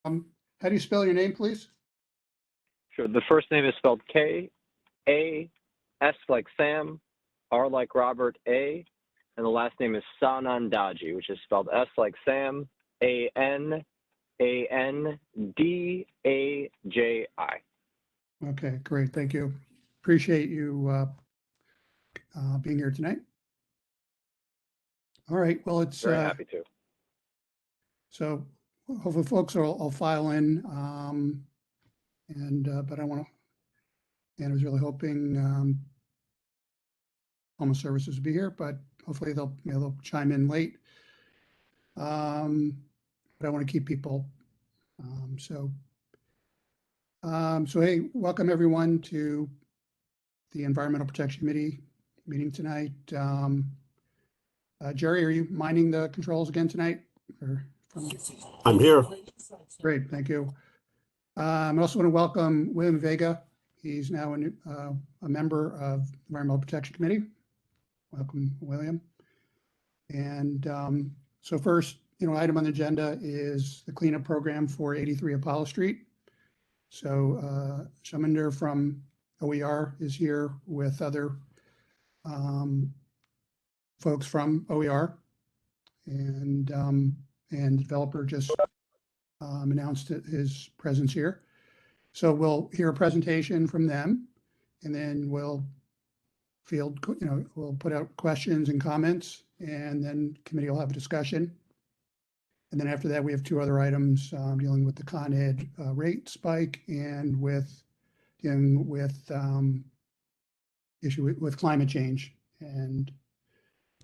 How do you spell your name, please? Sure. The first name is spelled K-A, S like Sam, R like Robert, A, and the last name is Sanandaji, which is spelled S like Sam, A-N-A-N-D-A-J-I. Okay, great. Thank you. Appreciate you being here tonight. All right. Well, it's very happy to. So hopefully folks will file in, but I was really hoping Home Services would be here, but hopefully they'll chime in late. But I want to keep people. So hey, welcome everyone to the Environmental Protection Committee meeting tonight. Jerry, are you minding the controls again tonight? I'm here. Great, thank you. I also want to welcome William Vega. He's now a member of the Environmental Protection Committee. Welcome, William. And so first, item on the agenda is the cleanup program for 83 Apollo Street. So Shaminder from OER is here with other folks from OER, and the developer just announced his presence here. So we'll hear a presentation from them, and then we'll we'll put out questions and comments, and then committee will have a discussion. And then after that, we have two other items dealing with the Con Ed rate spike and dealing with issue with climate change and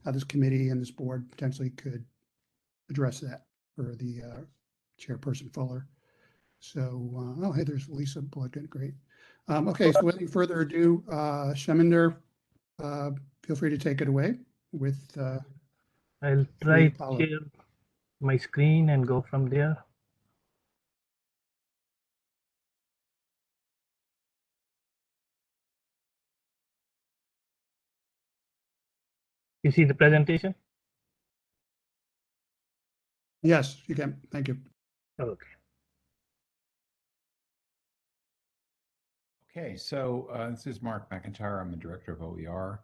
how this committee and this board potentially could address that for the chairperson Fuller. So, oh, hey, there's Lisa Bullock. Great. Okay, so without further ado, Shaminder, feel free to take it away with. I'll try to share my screen and go from there. You see the presentation? Yes, you can. Thank you. Okay. Okay, so this is Mark McIntyre. I'm the director of OER.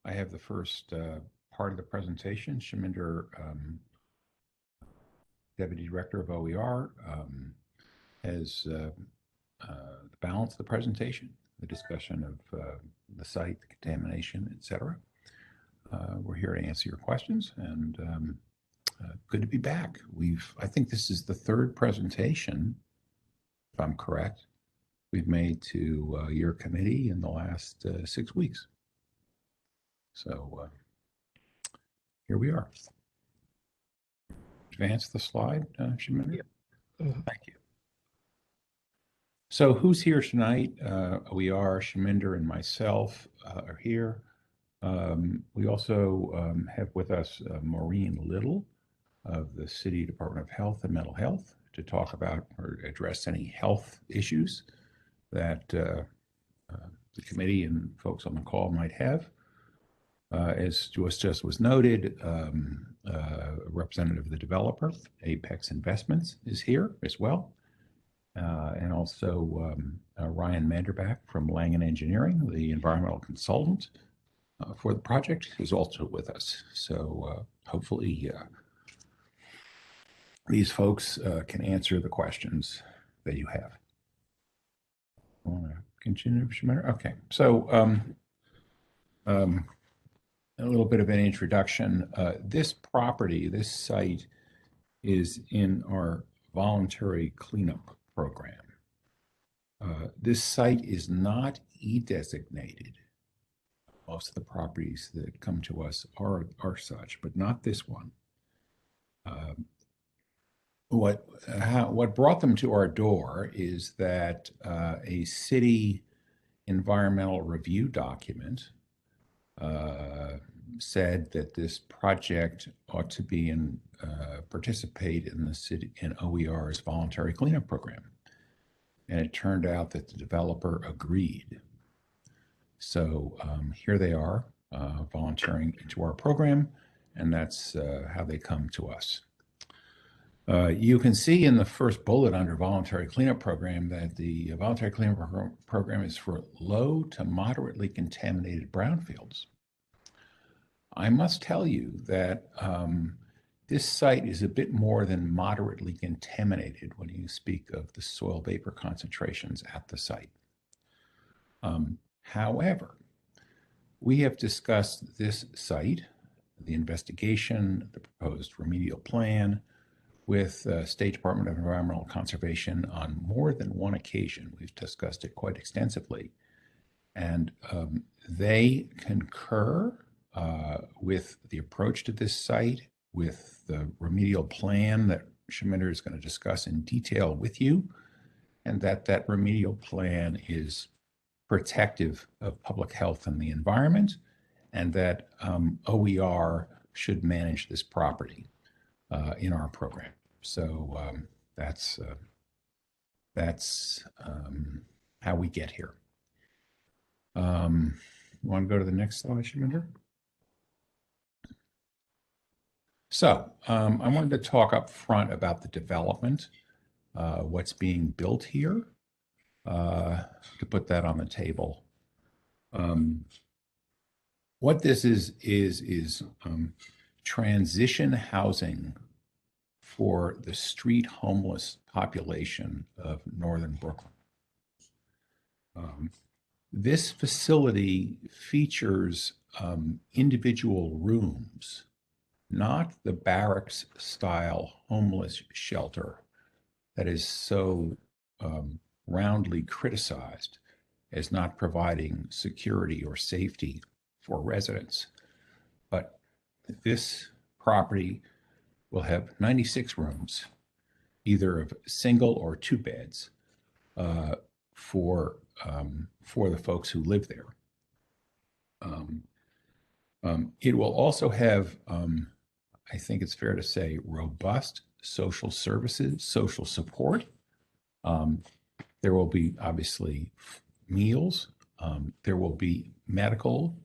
I have the first part of the presentation. Shaminder, deputy director of OER, has balanced the presentation, the discussion of the site, the contamination, etc. We're here to answer your questions, and good to be back. I think this is the third presentation, if I'm correct, we've made to your committee in the last 6 weeks. So here we are. Advance the slide, Shaminder. Yep. Thank you. So who's here tonight? We are Shaminder and myself are here. We also have with us Maureen Little of the City Department of Health and Mental Health to talk about or address any health issues that the committee and folks on the call might have. As just was noted, a representative of the developer, Apex Investments, is here as well. And also Ryan Manderbach from Langen Engineering, the environmental consultant for the project, is also with us. So hopefully these folks can answer the questions that you have. I want to continue, Shaminder? Okay, so a little bit of an introduction. This property, this site, is in our voluntary cleanup program. This site is not E-designated. Most of the properties that come to us are such, but not this one. What brought them to our door is that a city environmental review document said that this project ought to be participate in the city in OER's voluntary cleanup program, and it turned out that the developer agreed. So here they are volunteering into our program, and that's how they come to us. You can see in the first bullet under voluntary cleanup program that the voluntary cleanup program is for low to moderately contaminated brownfields. I must tell you that this site is a bit more than moderately contaminated when you speak of the soil vapor concentrations at the site. However, we have discussed this site, the investigation, the proposed remedial plan, with the State Department of Environmental Conservation on more than one occasion. We've discussed it quite extensively. And they concur with the approach to this site, with the remedial plan that Shaminder is going to discuss in detail with you, and that remedial plan is protective of public health and the environment, and that OER should manage this property in our program. So that's how we get here. You want to go to the next slide, Shaminder? So I wanted to talk up front about the development, what's being built here, to put that on the table. What this is transition housing for the street homeless population of Northern Brooklyn. This facility features individual rooms, not the barracks style homeless shelter that is so roundly criticized as not providing security or safety for residents. But this property will have 96 rooms, either of single or two beds, for the folks who live there. It will also have, I think it's fair to say, robust social services, social support. There will be obviously meals. There will be medical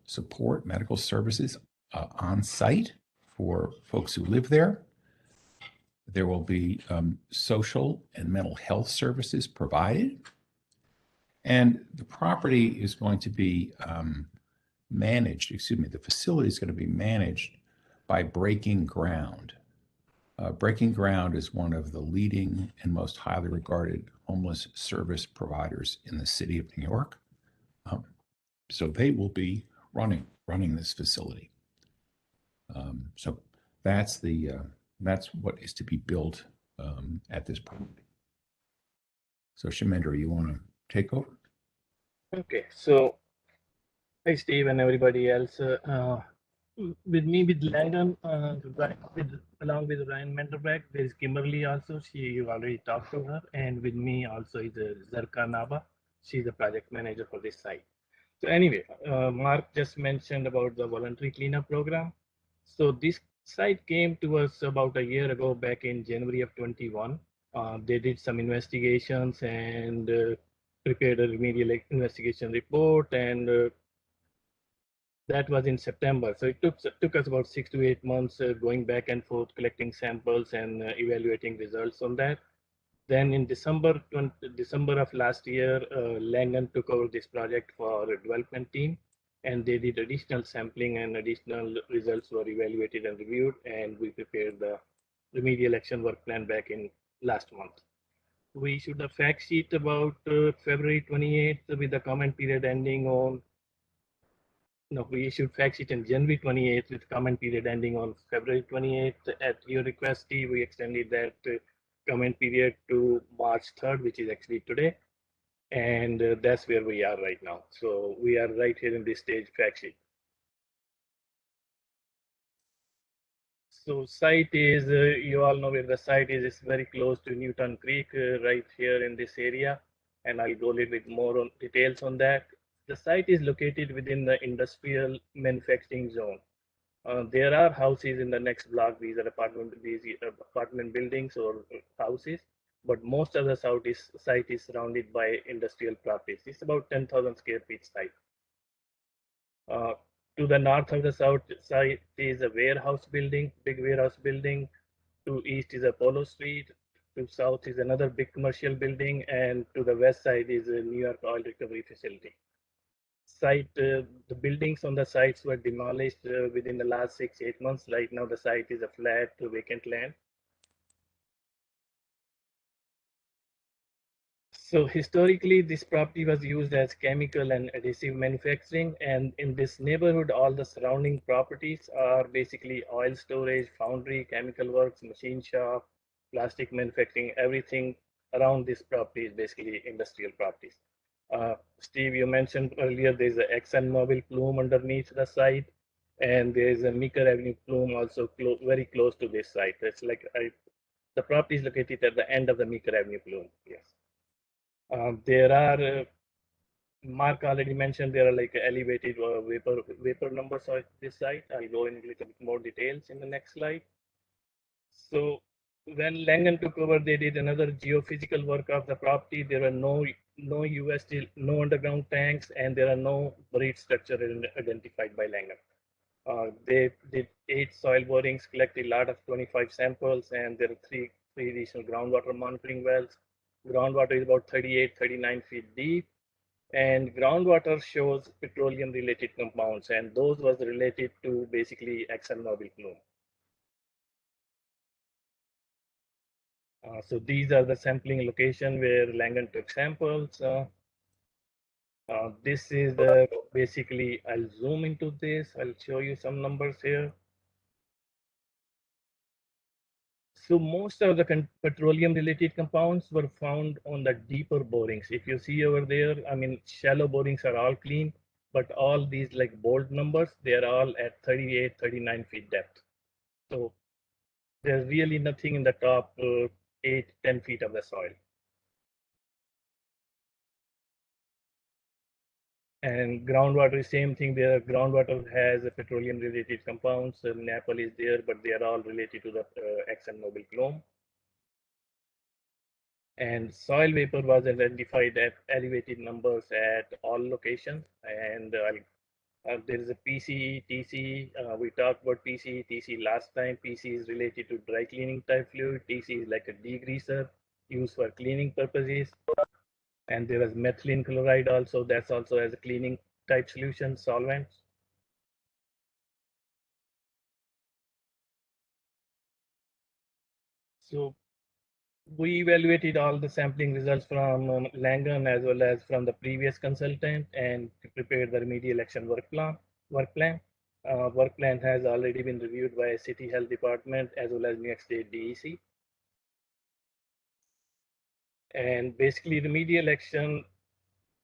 support, medical services on site for folks who live there. There will be social and mental health services provided. And the property is going to be the facility is going to be managed by Breaking Ground. Breaking Ground is one of the leading and most highly regarded homeless service providers in the city of New York. So they will be running this facility. So that's what is to be built at this point. So Shaminder, you want to take over? Okay, so hi Steve and everybody else. With me, with Langdon, along with Ryan Menderbeck, there is Kimberly also. You already talked to her, and with me also is Zarka Naba. She's the project manager for this site. So anyway, Mark just mentioned about the voluntary cleanup program. So this site came to us about a year ago, back in January of 21. They did some investigations and prepared a remedial investigation report, and that was in September. So it took us about 6 to 8 months going back and forth, collecting samples and evaluating results on that. Then in December of last year, Langdon took over this project for a development team, and they did additional sampling, and additional results were evaluated and reviewed, and we prepared the remedial action work plan back in last month. We issued a fact sheet about February 28th with the comment period ending on, no, we issued fact sheet on January 28th with comment period ending on February 28th. At your request, Steve, we extended that comment period to March 3rd, which is actually today. And that's where we are right now. So we are right here in this stage fact sheet. So site is, you all know where the site is. It's very close to Newton Creek, right here in this area. And I'll go a little bit more on details on that. The site is located within the industrial manufacturing zone. There are houses in the next block. These are apartment buildings or houses, but most of the site is surrounded by industrial properties. It's about 10,000 square feet site. To the north of the south side is a warehouse building, big warehouse building. To east is Apollo Street. To south is another big commercial building, and to the west side is a New York Oil Recovery Facility. The buildings on the sites were demolished within the last 6-8 months. Right now, the site is a flat, vacant land. So historically, this property was used as chemical and adhesive manufacturing, and in this neighborhood, all the surrounding properties are basically oil storage, foundry, chemical works, machine shop, plastic manufacturing. Everything around this property is basically industrial properties. Steve, you mentioned earlier there's an ExxonMobil plume underneath the site, and there's a Meeker Avenue plume also very close to this site. It's like the property is located at the end of the Meeker Avenue plume. Yes. There are Mark already mentioned there are like elevated vapor numbers on this site. I'll go in a little bit more details in the next slide. So when Langen took over, they did another geophysical work of the property. There were no USD, no underground tanks, and there are no buried structure identified by Langen. They did 8 soil borings, collected a lot of 25 samples, and there are three additional groundwater monitoring wells. Groundwater is about 39 feet deep, and groundwater shows petroleum related compounds, and those was related to basically ExxonMobil plume. So these are the sampling location where Langen took samples. This is the basically, I'll zoom into this. I'll show you some numbers here. So most of the petroleum related compounds were found on the deeper borings. If you see over there, I mean, shallow borings are all clean, but all these like bold numbers, they're all at 38, 39 feet depth. So there's really nothing in the top 8, 10 feet of the soil. And groundwater, same thing there. Groundwater has a petroleum related compounds. Napple is there, but they are all related to the ExxonMobil plume. And soil vapor was identified at elevated numbers at all locations. And there is a PCE, TCE. We talked about PCE, TCE last time. PCE is related to dry cleaning type fluid. TCE is like a degreaser used for cleaning purposes. And there is methylene chloride also. That's also as a cleaning type solution solvent. So we evaluated all the sampling results from Langen as well as from the previous consultant and prepared the remedial action work plan. Work plan has already been reviewed by City Health Department as well as New York State DEC. And basically remedial action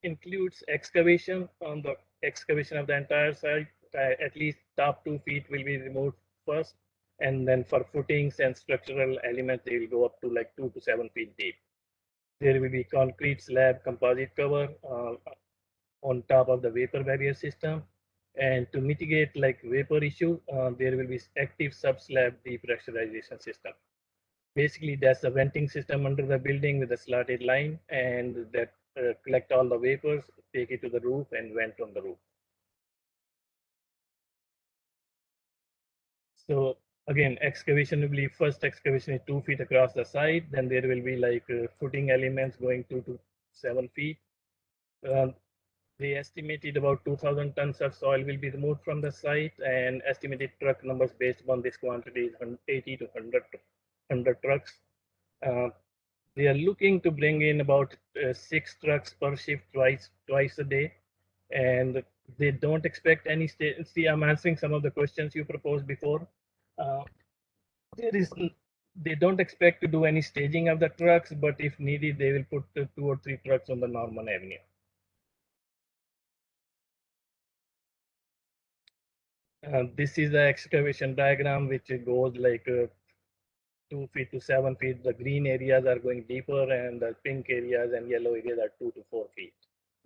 includes excavation of the entire site. At least top 2 feet will be removed first, and then for footings and structural elements, they will go up to like 2 to 7 feet deep. There will be concrete slab composite cover on top of the vapor barrier system. And to mitigate like vapor issue, there will be active sub-slab depressurization system. Basically, that's a venting system under the building with a slotted line, and that collect all the vapors, take it to the roof, and vent on the roof. So again, excavation will be first excavation is 2 feet across the site. Then there will be like footing elements going 2 to 7 feet. They estimated about 2,000 tons of soil will be removed from the site, and estimated truck numbers based on this quantity is 80 to 100 trucks. They are looking to bring in about 6 trucks per shift twice a day, and they don't expect any see, I'm answering some of the questions you proposed before. Uh, there is they don't expect to do any staging of the trucks, but if needed, they will put 2 or 3 trucks on the Norman Avenue. This is the excavation diagram, which goes like 2 feet to 7 feet. The green areas are going deeper, and the pink areas and yellow areas are 2 to 4 feet.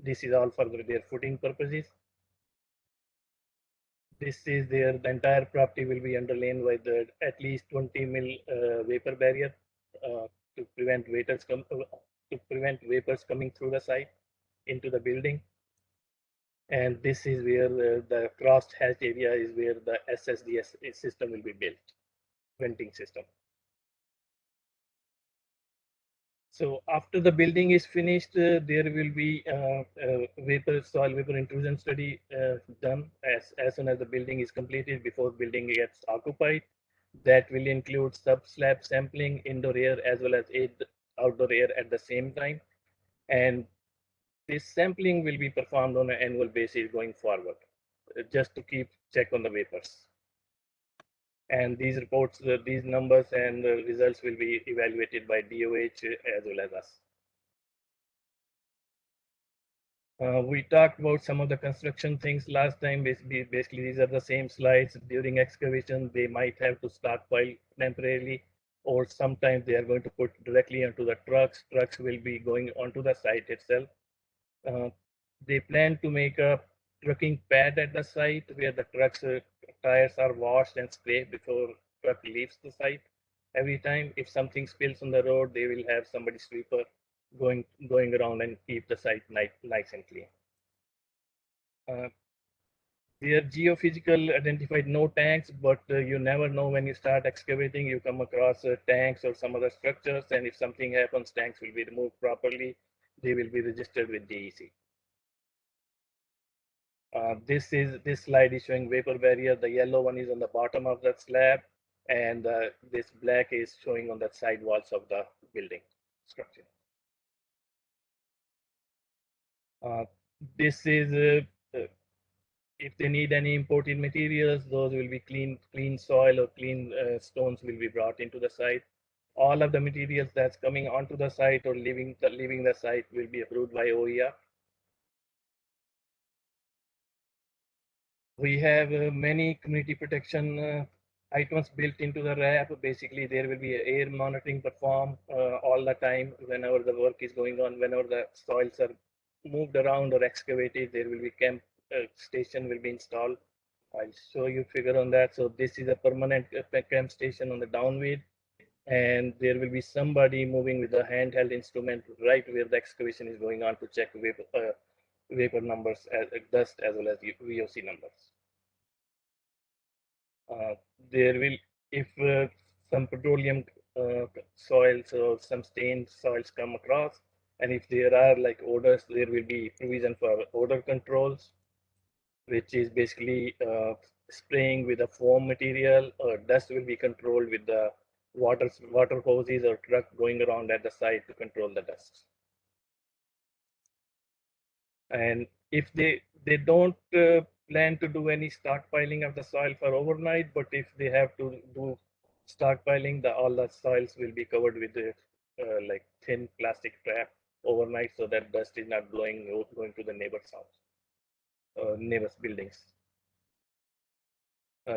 This is all for their footing purposes. This is the entire property will be underlain with at least 20 mil vapor barrier to prevent vapors coming through the site into the building. And this is where the crossed hatch area is where the SSDS system will be built, venting system. So after the building is finished, there will be soil vapor intrusion study done as soon as the building is completed before building gets occupied. That will include sub-slab sampling, indoor air as well as outdoor air at the same time. And this sampling will be performed on an annual basis going forward, just to keep check on the vapors. And these reports, these numbers and results will be evaluated by DOH as well as us. We talked about some of the construction things last time. Basically, these are the same slides. During excavation, they might have to stockpile temporarily, or sometimes they are going to put directly onto the trucks. Trucks will be going onto the site itself. They plan to make a trucking pad at the site where the trucks tires are washed and scraped before truck leaves the site. Every time if something spills on the road, they will have somebody sweeper going around and keep the site nice and clean. Their geophysical identified no tanks, but you never know when you start excavating, you come across tanks or some other structures, and if something happens, tanks will be removed properly. They will be registered with DEC. This slide is showing vapor barrier. The yellow one is on the bottom of that slab, and this black is showing on the side walls of the building structure. This is if they need any imported materials, those will be clean soil or clean stones will be brought into the site. All of the materials that's coming onto the site or leaving the site will be approved by OER. We have many community protection items built into the RAP. Basically, there will be air monitoring performed all the time whenever the work is going on, whenever the soils are moved around or excavated, there will be camp station will be installed. I'll show you figure on that. So this is a permanent camp station on the downward, and there will be somebody moving with a handheld instrument right where the excavation is going on to check vapor numbers, dust as well as VOC numbers. There will, if some petroleum soils or some stained soils come across, and if there are like odors, there will be provision for odor controls, which is basically spraying with a foam material, or dust will be controlled with the water hoses or truck going around at the site to control the dust. And if they don't plan to do any stockpiling of the soil for overnight, but if they have to do stockpiling, all the soils will be covered with like thin plastic wrap overnight, so that dust is not going to the neighbor's house, neighbor's buildings.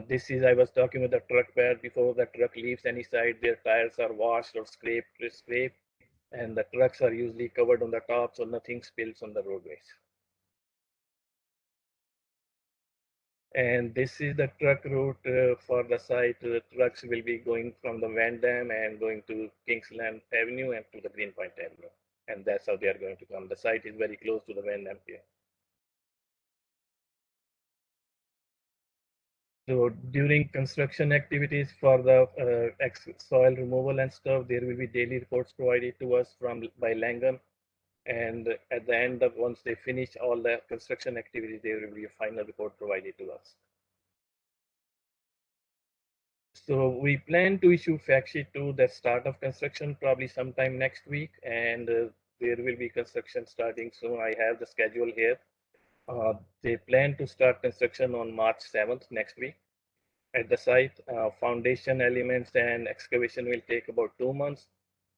This is, I was talking with the truck pad before the truck leaves any site, their tires are washed or scraped, and the trucks are usually covered on the top so nothing spills on the roadways. And this is the truck route for the site. The trucks will be going from the Van Dam and going to Kingsland Avenue and to the Greenpoint Avenue. And that's how they are going to come. The site is very close to the Van Dam pier. So during construction activities for the soil removal and stuff, there will be daily reports provided to us by Langham. And at the end of once they finish all the construction activities, there will be a final report provided to us. So we plan to issue fact sheet 2, the start of construction probably sometime next week, and there will be construction starting soon. I have the schedule here. They plan to start construction on March 7th next week at the site. Foundation elements and excavation will take about 2 months,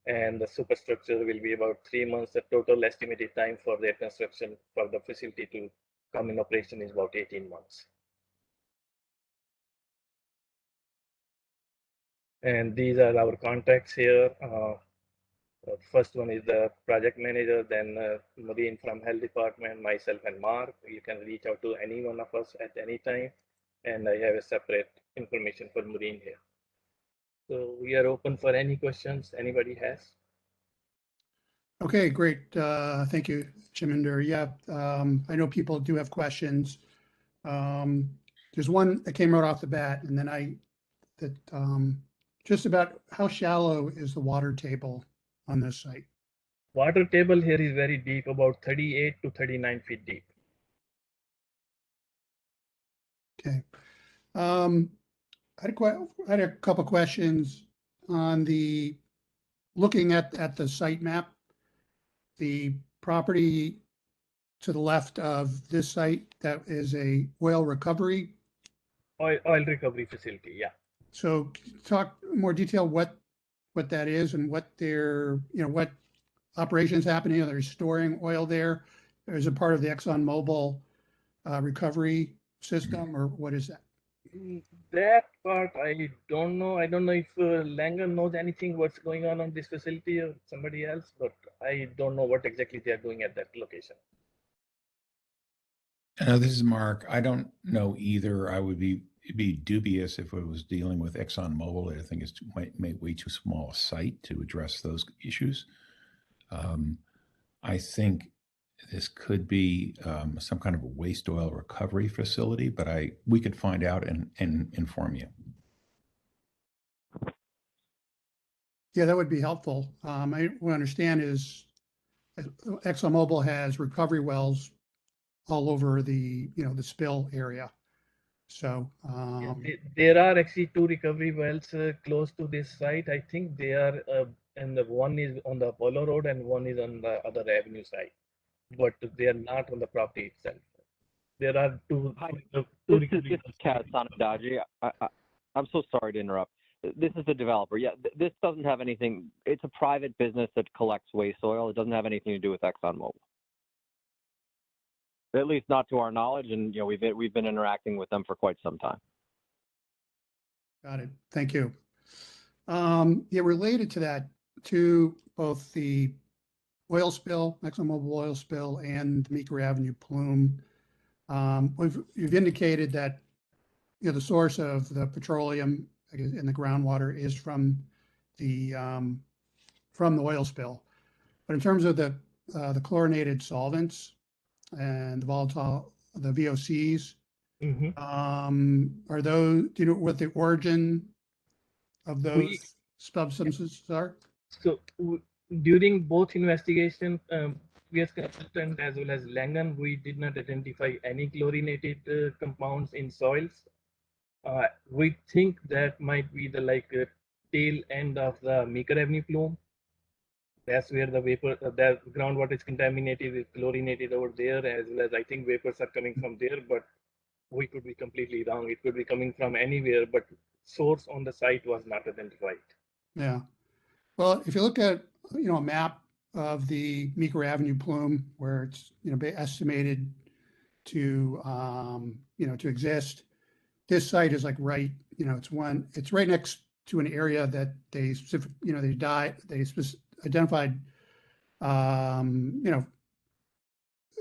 and the superstructure will be about 3 months. The total estimated time for their construction for the facility to come in operation is about 18 months. And these are our contacts here. First one is the project manager, then Marine from health department, myself and Mark. You can reach out to any one of us at any time. And I have a separate information for Marine here. So we are open for any questions anybody has. Okay, great. Thank you, Chiminder. Yeah, I know people do have questions. There's one that came right off the bat, and then just about how shallow is the water table on this site? Water table here is very deep, about 38 to 39 feet deep. Okay. I had a couple questions on looking at the site map. The property to the left of this site, that is a oil recovery. Oil recovery facility, yeah. So talk more detail what that is and what what operations happening. Are they storing oil there? Is it part of the ExxonMobil recovery system, or what is that? That part I don't know. I don't know if Langer knows anything what's going on this facility or somebody else, but I don't know what exactly they are doing at that location. This is Mark. I don't know either. I would be dubious if it was dealing with ExxonMobil. I think it's way too small a site to address those issues. I think this could be some kind of a waste oil recovery facility, but we could find out and inform you. Yeah, that would be helpful. I what I understand is ExxonMobil has recovery wells all over the spill area. So There are actually two recovery wells close to this site. I think they are, and the one is on the Apollo Road and one is on the other avenue side, but they are not on the property itself. There are two Hi, two this recovery is Kaz Sanadaji. I'm so sorry to interrupt. This is the developer. Yeah, this doesn't have anything. It's a private business that collects waste oil. It doesn't have anything to do with ExxonMobil. At least not to our knowledge, and we've been interacting with them for quite some time. got it. Thank you. Yeah, related to that, to both the oil spill, ExxonMobil oil spill, and Meeker Avenue plume, you've indicated that the source of the petroleum, I guess, in the groundwater is from the oil spill. But in terms of the chlorinated solvents and the VOCs, are those, do you know what the origin of those substances are? So during both investigation, PS consultant as well as Langan, we did not identify any chlorinated compounds in soils. We think that might be the tail end of the Meeker Avenue plume. That's where the vapor, the groundwater is contaminated with chlorinated over there, as well as I think vapors are coming from there, but we could be completely wrong. It could be coming from anywhere, but source on the site was not identified. Yeah. Well, if you look at, a map of the Meeker Avenue plume, where it's, estimated to, to exist, this site is like right, it's right next to an area that they specific, identified,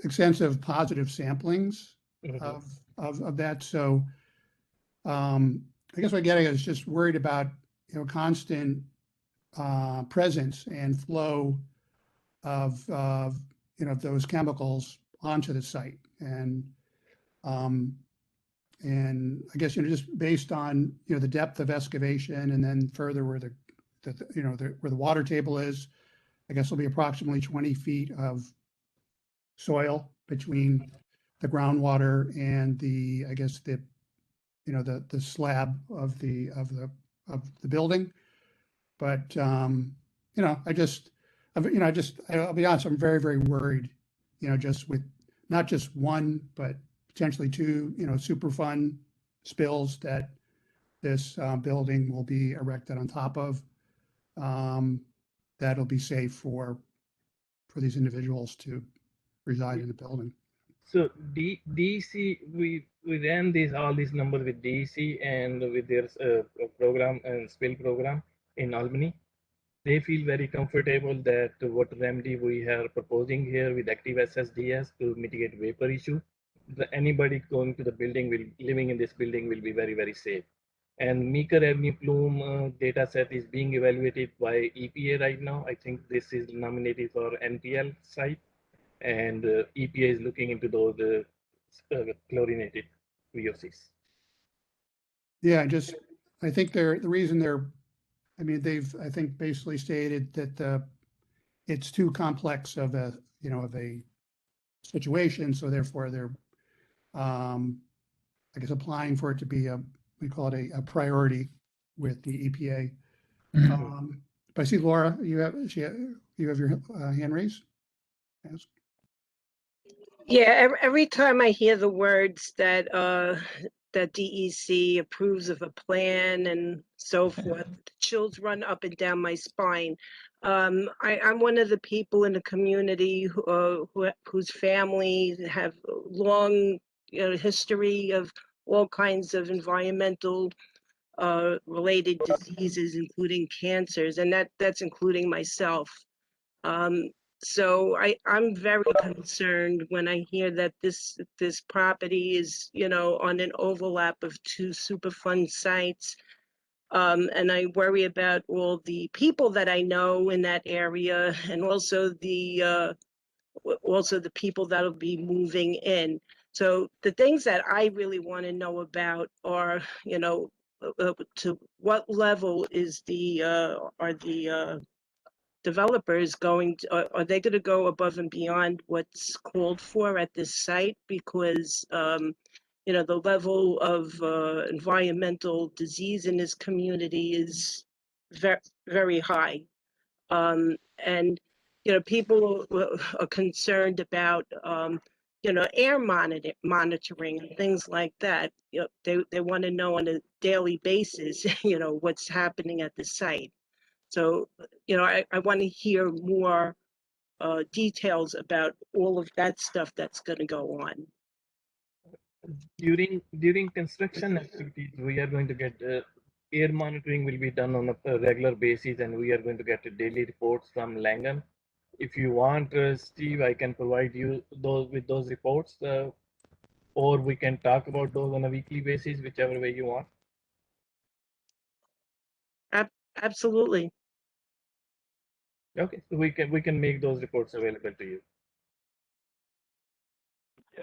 extensive positive samplings of that. So, I guess what I'm getting is just worried about, constant presence and flow of those chemicals onto the site. And I guess, just based on, the depth of excavation and then further where where the water table is, I guess it'll be approximately 20 feet of soil between the groundwater and I guess the slab of the building. But I'll be honest, I'm very, very worried, just with not just one, but potentially two, Superfund spills that this building will be erected on top of. That'll be safe for these individuals to reside in the building. So DEC, we ran all these numbers with DEC and with their program and spill program in Albany. They feel very comfortable that what remedy we are proposing here with active SSDS to mitigate vapor issue, anybody going to the building living in this building will be very, very safe. And Meeker Avenue plume data set is being evaluated by EPA right now. I think this is nominated for NPL site, and EPA is looking into those chlorinated VOCs. Yeah, I think the reason they've, I think, basically stated that it's too complex of a, of a situation. So therefore they're, I guess, applying for it to be we call it a priority with the EPA. But I see Laura, you have your hand raised. Yes. Yeah, every time I hear the words that that DEC approves of a plan and so forth, chills run up and down my spine. I'm one of the people in the community whose families have long history of all kinds of environmental related diseases, including cancers, and that's including myself. So I'm very concerned when I hear that this property is, on an overlap of two Superfund sites. And I worry about all the people that I know in that area, and also the people that'll be moving in. So the things that I really want to know about are, to what level is are the developers going to, are they going to go above and beyond what's called for at this site? Because the level of environmental disease in this community is very, very high. And people are concerned about air monitoring and things like that. They want to know on a daily basis what's happening at the site. So, I want to hear more details about all of that stuff that's going to go on. During construction activities, we are going to get air monitoring will be done on a regular basis, and we are going to get daily reports from Langan. If you want, Steve, I can provide you those reports, or we can talk about those on a weekly basis, whichever way you want. Absolutely. Okay, so we can make those reports available to you.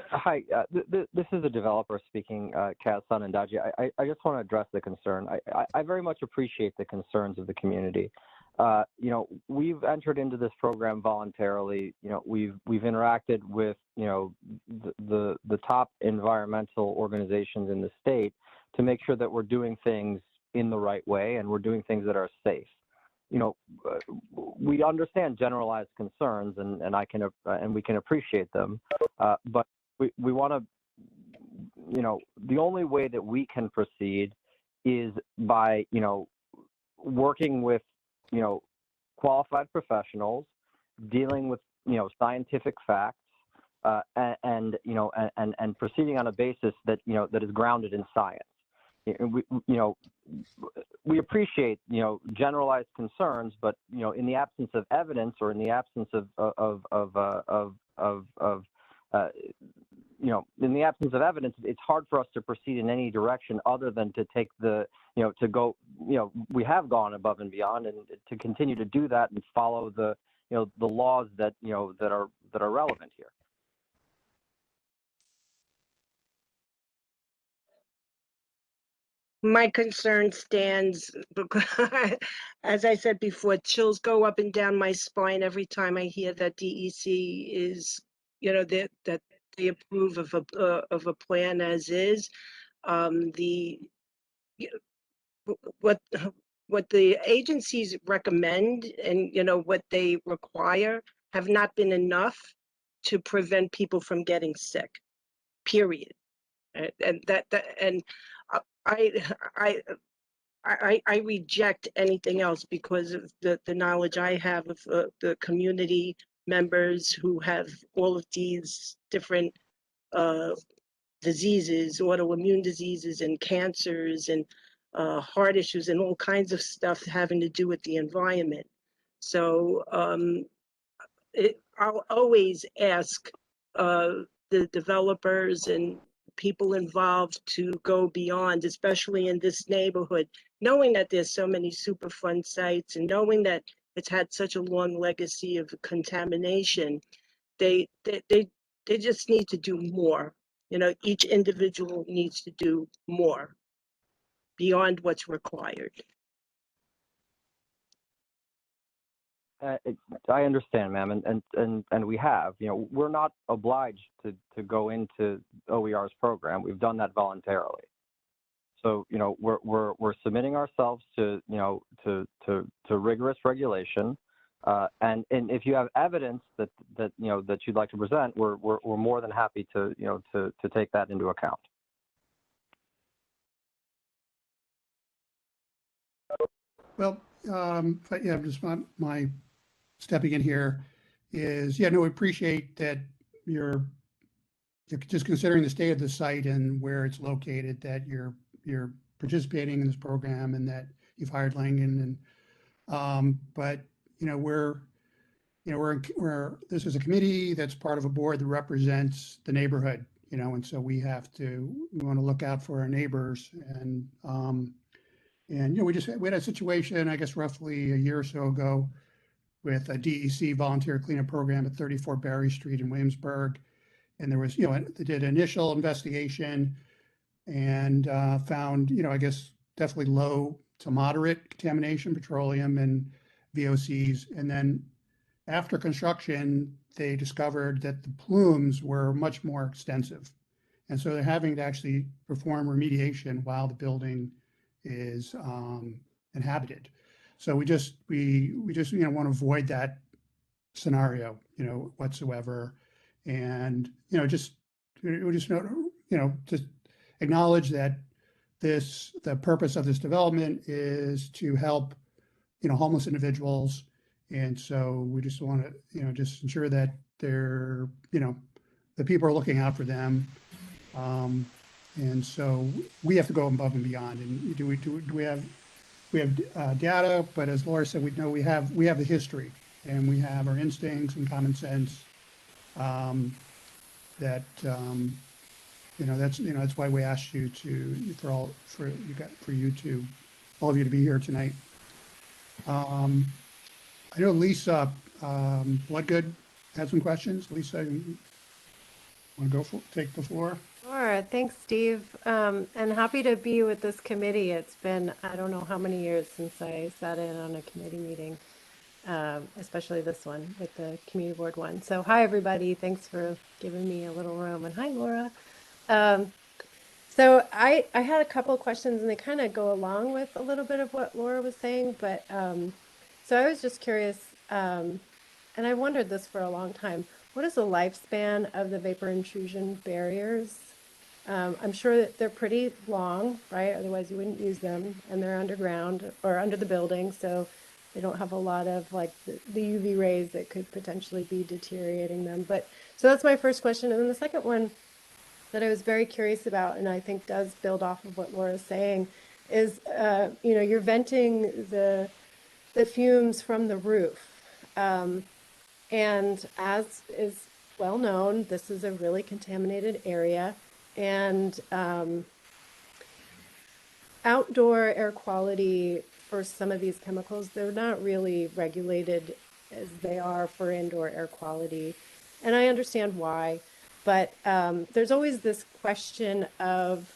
Hi, this is the developer speaking, Kaz Sanandaji. I just want to address the concern. I very much appreciate the concerns of the community. We've entered into this program voluntarily. We've interacted with the top environmental organizations in the state to make sure that we're doing things in the right way and we're doing things that are safe. We understand generalized concerns, and we can appreciate them, but we want to, the only way that we can proceed is by, working with, qualified professionals, dealing with, scientific facts, and proceeding on a basis that, that is grounded in science. We appreciate, generalized concerns, but, in the absence of evidence or in the absence in the absence of evidence, it's hard for us to proceed in any direction other than to take the, to go, we have gone above and beyond, and to continue to do that and follow the, the laws that, that are relevant here. My concern stands because, as I said before, chills go up and down my spine every time I hear that DEC is, that they approve of a plan as is. What the agencies recommend and what they require have not been enough to prevent people from getting sick. Period. And I reject anything else because of the knowledge I have of the community members who have all of these different diseases, autoimmune diseases and cancers and heart issues and all kinds of stuff having to do with the environment. So I'll always ask the developers and people involved to go beyond, especially in this neighborhood, knowing that there's so many Superfund sites and knowing that it's had such a long legacy of contamination. They just need to do more. Each individual needs to do more beyond what's required. I understand, ma'am, and we have. We're not obliged to go into OER's program. We've done that voluntarily. So, we're submitting ourselves to rigorous regulation, and if you have evidence that you'd like to present, we're more than happy to take that into account. Well, but yeah, just my stepping in here is, yeah, no, we appreciate that you're just considering the state of the site and where it's located, that you're participating in this program and that you've hired Langen but this is a committee that's part of a board that represents the neighborhood, and so we want to look out for our neighbors and we had a situation, I guess, roughly a year or so ago with a DEC volunteer cleanup program at 34 Barry Street in Williamsburg. And there was, they did initial investigation and found, I guess, definitely low to moderate contamination, petroleum and VOCs. And then after construction, they discovered that the plumes were much more extensive. And so they're having to actually perform remediation while the building is inhabited. So we just want to avoid that scenario, whatsoever. And, just acknowledge that the purpose of this development is to help, homeless individuals. And so we just want to, just ensure that the people are looking out for them. And so we have to go above and beyond. And we have data, but as Laura said, we have the history and we have our instincts and common sense. That's why we asked you all of you to be here tonight. I know Lisa Bloodgood had some questions. Lisa, you want to take the floor? Sure. Thanks, Steve. And happy to be with this committee. It's been, I don't know how many years since I sat in on a committee meeting, especially this one with the community board one. So hi, everybody. Thanks for giving me a little room. And hi, Laura. So I had a couple of questions and they kind of go along with a little bit of what Laura was saying. But so I was just curious, and I wondered this for a long time. What is the lifespan of the vapor intrusion barriers? I'm sure that they're pretty long, right? Otherwise you wouldn't use them, and they're underground or under the building, so they don't have a lot of like the UV rays that could potentially be deteriorating them. But so that's my first question. And then the second one that I was very curious about, and I think does build off of what Laura's saying, is you're venting the fumes from the roof. And as is well known, this is a really contaminated area, and outdoor air quality for some of these chemicals, they're not really regulated as they are for indoor air quality. And I understand why, but there's always this question of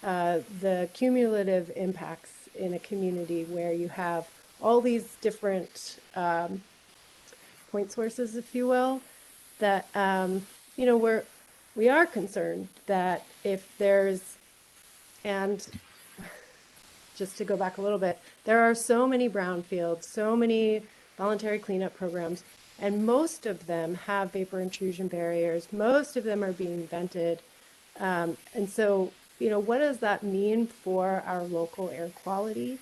the cumulative impacts in a community where you have all these different point sources, if you will, that, we are concerned that if there's, and just to go back a little bit, there are so many brownfields, so many voluntary cleanup programs, and most of them have vapor intrusion barriers. Most of them are being vented. And so, what does that mean for our local air quality?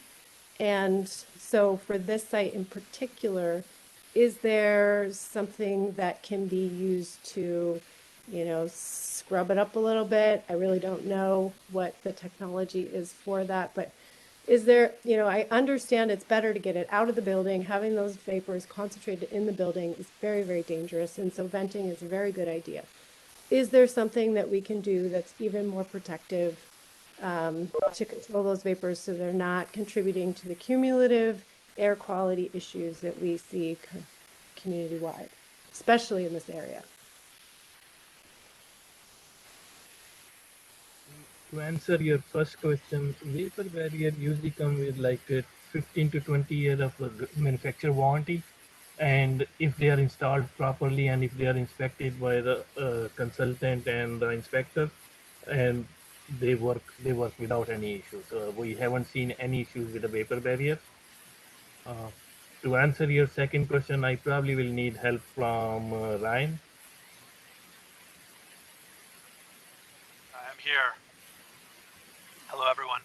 And so for this site in particular, is there something that can be used to, scrub it up a little bit? I really don't know what the technology is for that, but is there, I understand it's better to get it out of the building. Having those vapors concentrated in the building is very, very dangerous. And so venting is a very good idea. Is there something that we can do that's even more protective to control those vapors so they're not contributing to the cumulative air quality issues that we see community-wide, especially in this area? To answer your first question, vapor barrier usually come with like a 15 to 20 years of manufacturer warranty. and if they are installed properly and if they are inspected by the consultant and the inspector, and they work without any issues. We haven't seen any issues with the vapor barrier. Uh, to answer your second question, I probably will need help from Ryan. I'm here. Hello, everyone.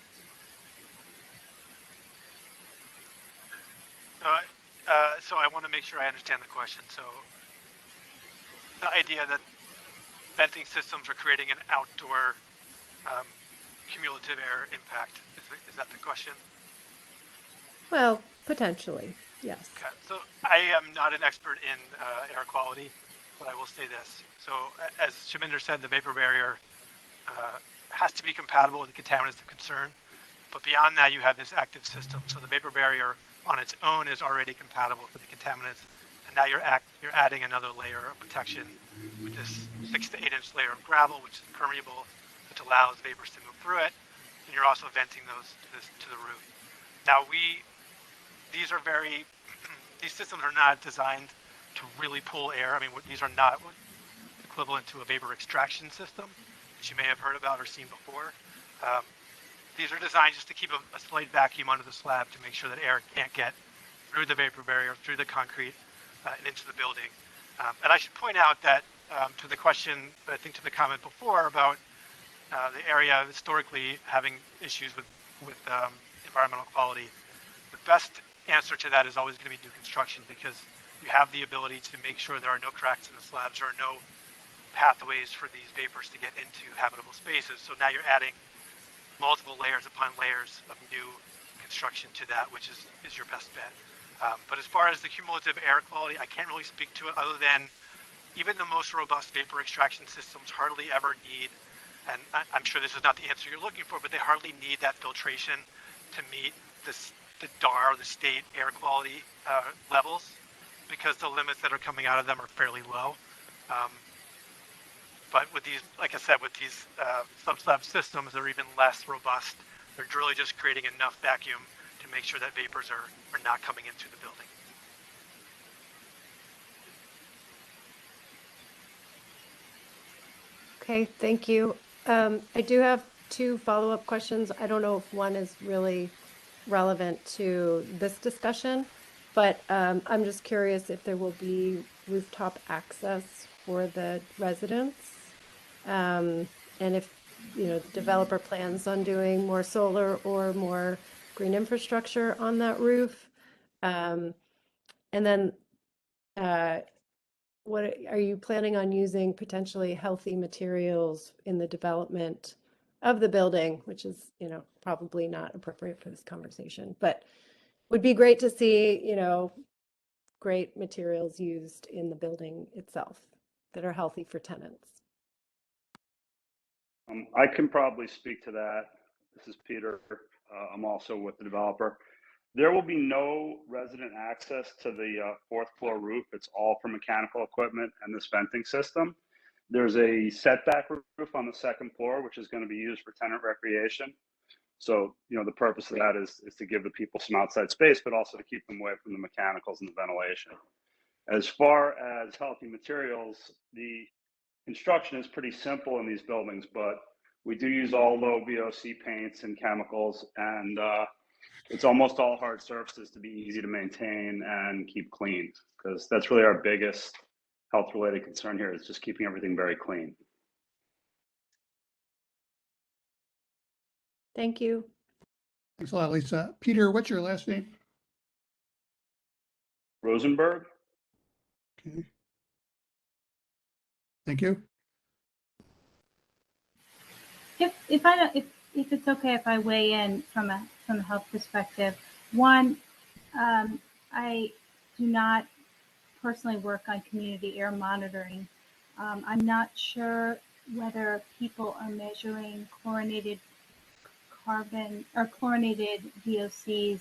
So I want to make sure I understand the question. So the idea that venting systems are creating an outdoor um, cumulative air impact, is that the question? Well, potentially, yes. Okay. So I am not an expert in air quality, but I will say this. So as Shaminder said, the vapor barrier has to be compatible with the contaminants of concern. But beyond that, you have this active system. So the vapor barrier on its own is already compatible for the contaminants. And now you're adding another layer of protection with this 6 to 8 inch layer of gravel, which is permeable, which allows vapors to move through it. And you're also venting those to the roof. Now these are very, these systems are not designed to really pull air. I mean, these are not equivalent to a vapor extraction system that you may have heard about or seen before. Um, These are designed just to keep a slight vacuum under the slab to make sure that air can't get through the vapor barrier, through the concrete, and into the building. And I should point out that to the question, I think to the comment before about the area historically having issues with environmental quality, the best answer to that is always going to be new construction, because you have the ability to make sure there are no cracks in the slabs, there are no pathways for these vapors to get into habitable spaces. So now you're adding multiple layers upon layers of new construction to that, which is your best bet. But as far as the cumulative air quality, I can't really speak to it other than even the most robust vapor extraction systems hardly ever need, and I'm sure this is not the answer you're looking for, but they hardly need that filtration to meet the DAR, the state air quality levels, because the limits that are coming out of them are fairly low. But with these, like I said, with these sub-slab systems, they're even less robust. They're really just creating enough vacuum to make sure that vapors are not coming into the building. Okay, thank you. I do have two follow-up questions. I don't know if one is really relevant to this discussion, but I'm just curious if there will be rooftop access for the residents. And if, you know, the developer plans on doing more solar or more green infrastructure on that roof. And then what are you planning on using potentially healthy materials in the development of the building, which is, you know, probably not appropriate for this conversation, but would be great to see, you know, great materials used in the building itself that are healthy for tenants. I can probably speak to that. This is Peter. I'm also with the developer. There will be no resident access to the fourth floor roof. It's all for mechanical equipment and this venting system. There's a setback roof on the second floor, which is going to be used for tenant recreation. So, you know, the purpose of that is to give the people some outside space, but also to keep them away from the mechanicals and the ventilation. As far as healthy materials, the construction is pretty simple in these buildings, but we do use all low VOC paints and chemicals, and it's almost all hard surfaces to be easy to maintain and keep clean, because that's really our biggest health-related concern here, is just keeping everything very clean. Thank you. Thanks a lot, Lisa. Peter, what's your last name? Rosenberg? Okay. Thank you. If it's okay if I weigh in from a health perspective, one, I do not personally work on community air monitoring. I'm not sure whether people are measuring chlorinated carbon or chlorinated VOCs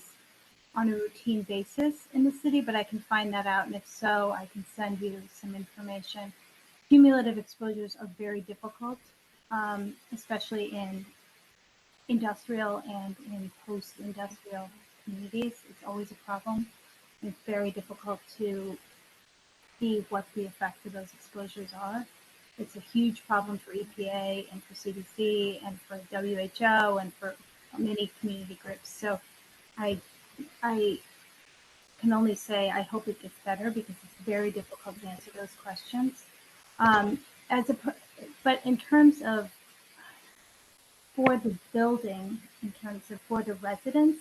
on a routine basis in the city, but I can find that out, and if so, I can send you some information. Cumulative exposures are very difficult, especially in industrial and in post-industrial communities. It's always a problem. It's very difficult to see what the effect of those exposures are. It's a huge problem for EPA and for CDC and for WHO and for many community groups. So I can only say I hope it gets better because it's very difficult to answer those questions. But in terms of for the building, in terms of for the residents,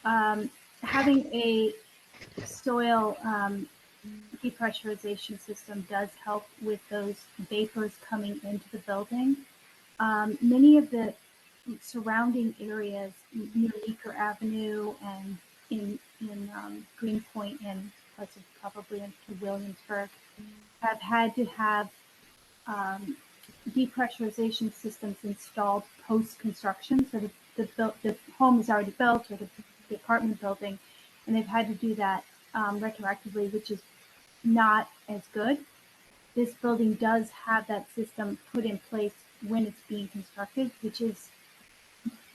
having a soil depressurization system does help with those vapors coming into the building. Many of the surrounding areas near Meeker Avenue and in Greenpoint and parts of probably into Williamsburg have had to have depressurization systems installed post-construction. So the home is already built or the apartment building, and they've had to do that retroactively, which is not as good. This building does have that system put in place when it's being constructed, which is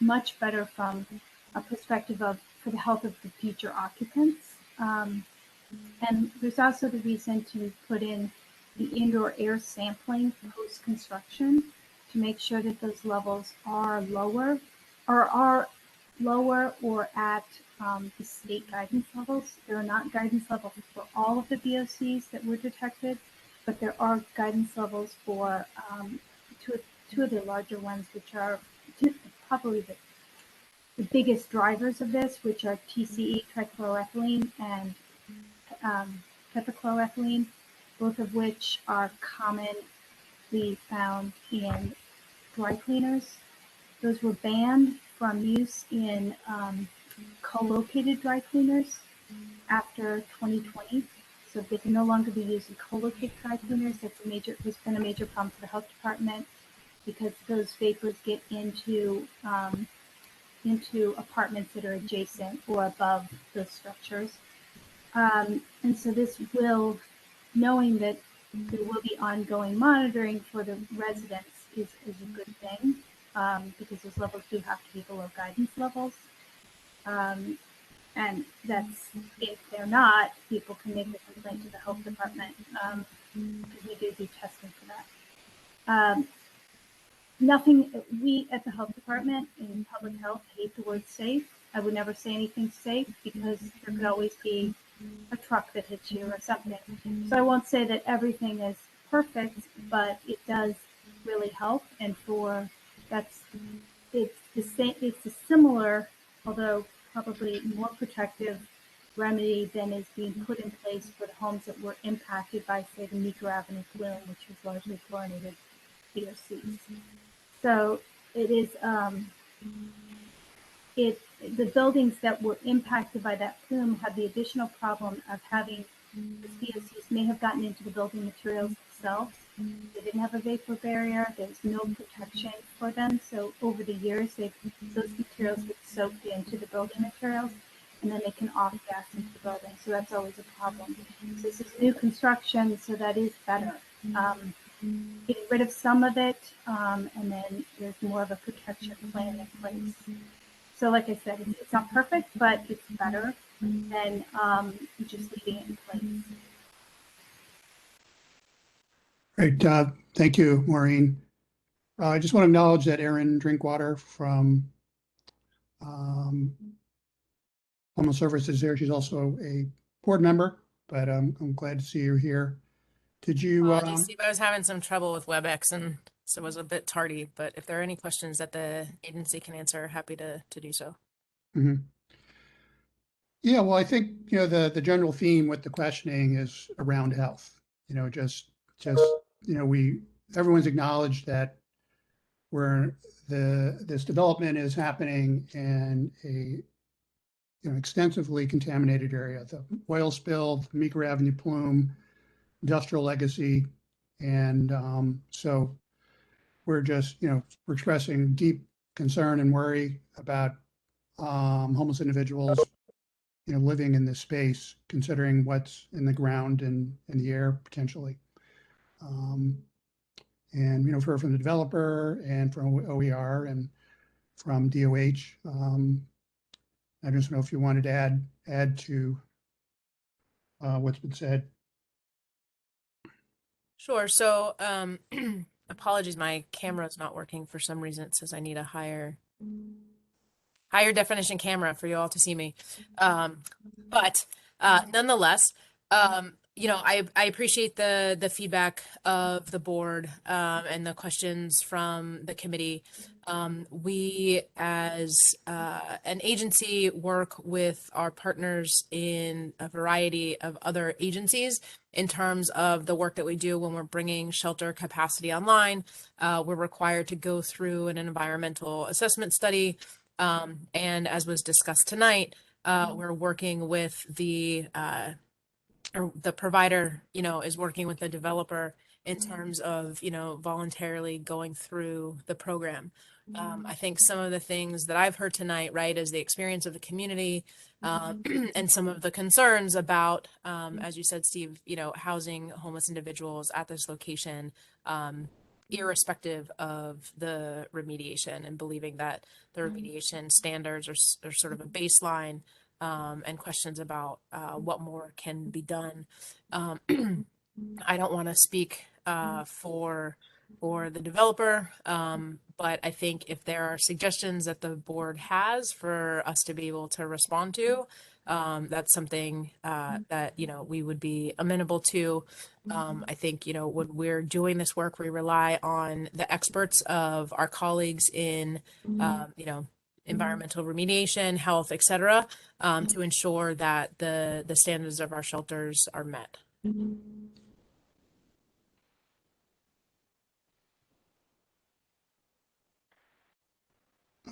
much better from a perspective of for the health of the future occupants. And there's also the reason to put in the indoor air sampling post-construction to make sure that those levels are lower or at the state guidance levels. There are not guidance levels for all of the VOCs that were detected, but there are guidance levels for two of the larger ones, which are probably the biggest drivers of this, which are TCE, trichloroethylene, and tetrachloroethylene, both of which are commonly found in dry cleaners. Those were banned from use in co-located dry cleaners after 2020. So they can no longer be used in co-located dry cleaners. That's has been a major problem for the health department because those vapors get into apartments that are adjacent or above those structures. And so this will, knowing that there will be ongoing monitoring for the residents is a good thing because those levels do have to be below guidance levels. And that's, if they're not, people can make a complaint to the health department because we do testing for that. We at the health department in public health hate the word safe. I would never say anything safe because there could always be a truck that hits you or something. So I won't say that everything is perfect, but it does really help. And it's a similar, although probably more protective remedy than is being put in place for the homes that were impacted by, say, the Meeker Avenue plume, which was largely chlorinated VOCs. So it is, the buildings that were impacted by that plume had the additional problem of having the VOCs may have gotten into the building materials themselves. They didn't have a vapor barrier. There was no protection for them. So over the years, those materials get soaked into the building materials, and then they can off-gas into the building. So that's always a problem. So this is new construction, so that is better. Getting rid of some of it, and then there's more of a protection plan in place. So like I said, it's not perfect, but it's better than just leaving it in place. Great. Thank you, Maureen. I just want to acknowledge that Erin Drinkwater from Homeless Services there. She's also a board member, but I'm glad to see you here. Did you? Steve, I was having some trouble with WebEx and so it was a bit tardy, but if there are any questions that the agency can answer, happy to do so. Mm-hmm. Yeah, well, I think, the general theme with the questioning is around health, just, everyone's acknowledged that this development is happening in a, extensively contaminated area, the oil spill, the Meeker Avenue plume, industrial legacy. And so we're just, we're expressing deep concern and worry about homeless individuals living in this space, considering what's in the ground and in the air potentially. And, we've heard from the developer and from OER and from DOH. I just don't know if you wanted to add to what's been said. Sure. So, apologies, my camera's not working for some reason. It says I need a higher definition camera for you all to see me. But nonetheless, I appreciate the feedback of the board and the questions from the committee. We, as an agency, work with our partners in a variety of other agencies in terms of the work that we do when we're bringing shelter capacity online. We're required to go through an environmental assessment study. And as was discussed tonight, we're working with or the provider, is working with the developer in terms of, voluntarily going through the program. I think some of the things that I've heard tonight, right, is the experience of the community and some of the concerns about, as you said, Steve, housing homeless individuals at this location, irrespective of the remediation, and believing that the remediation standards are sort of a baseline, and questions about what more can be done. I don't want to speak for the developer, but I think if there are suggestions that the board has for us to be able to respond to, that's something that we would be amenable to. I think when we're doing this work, we rely on the experts of our colleagues in environmental remediation, health, etc., to ensure that the standards of our shelters are met.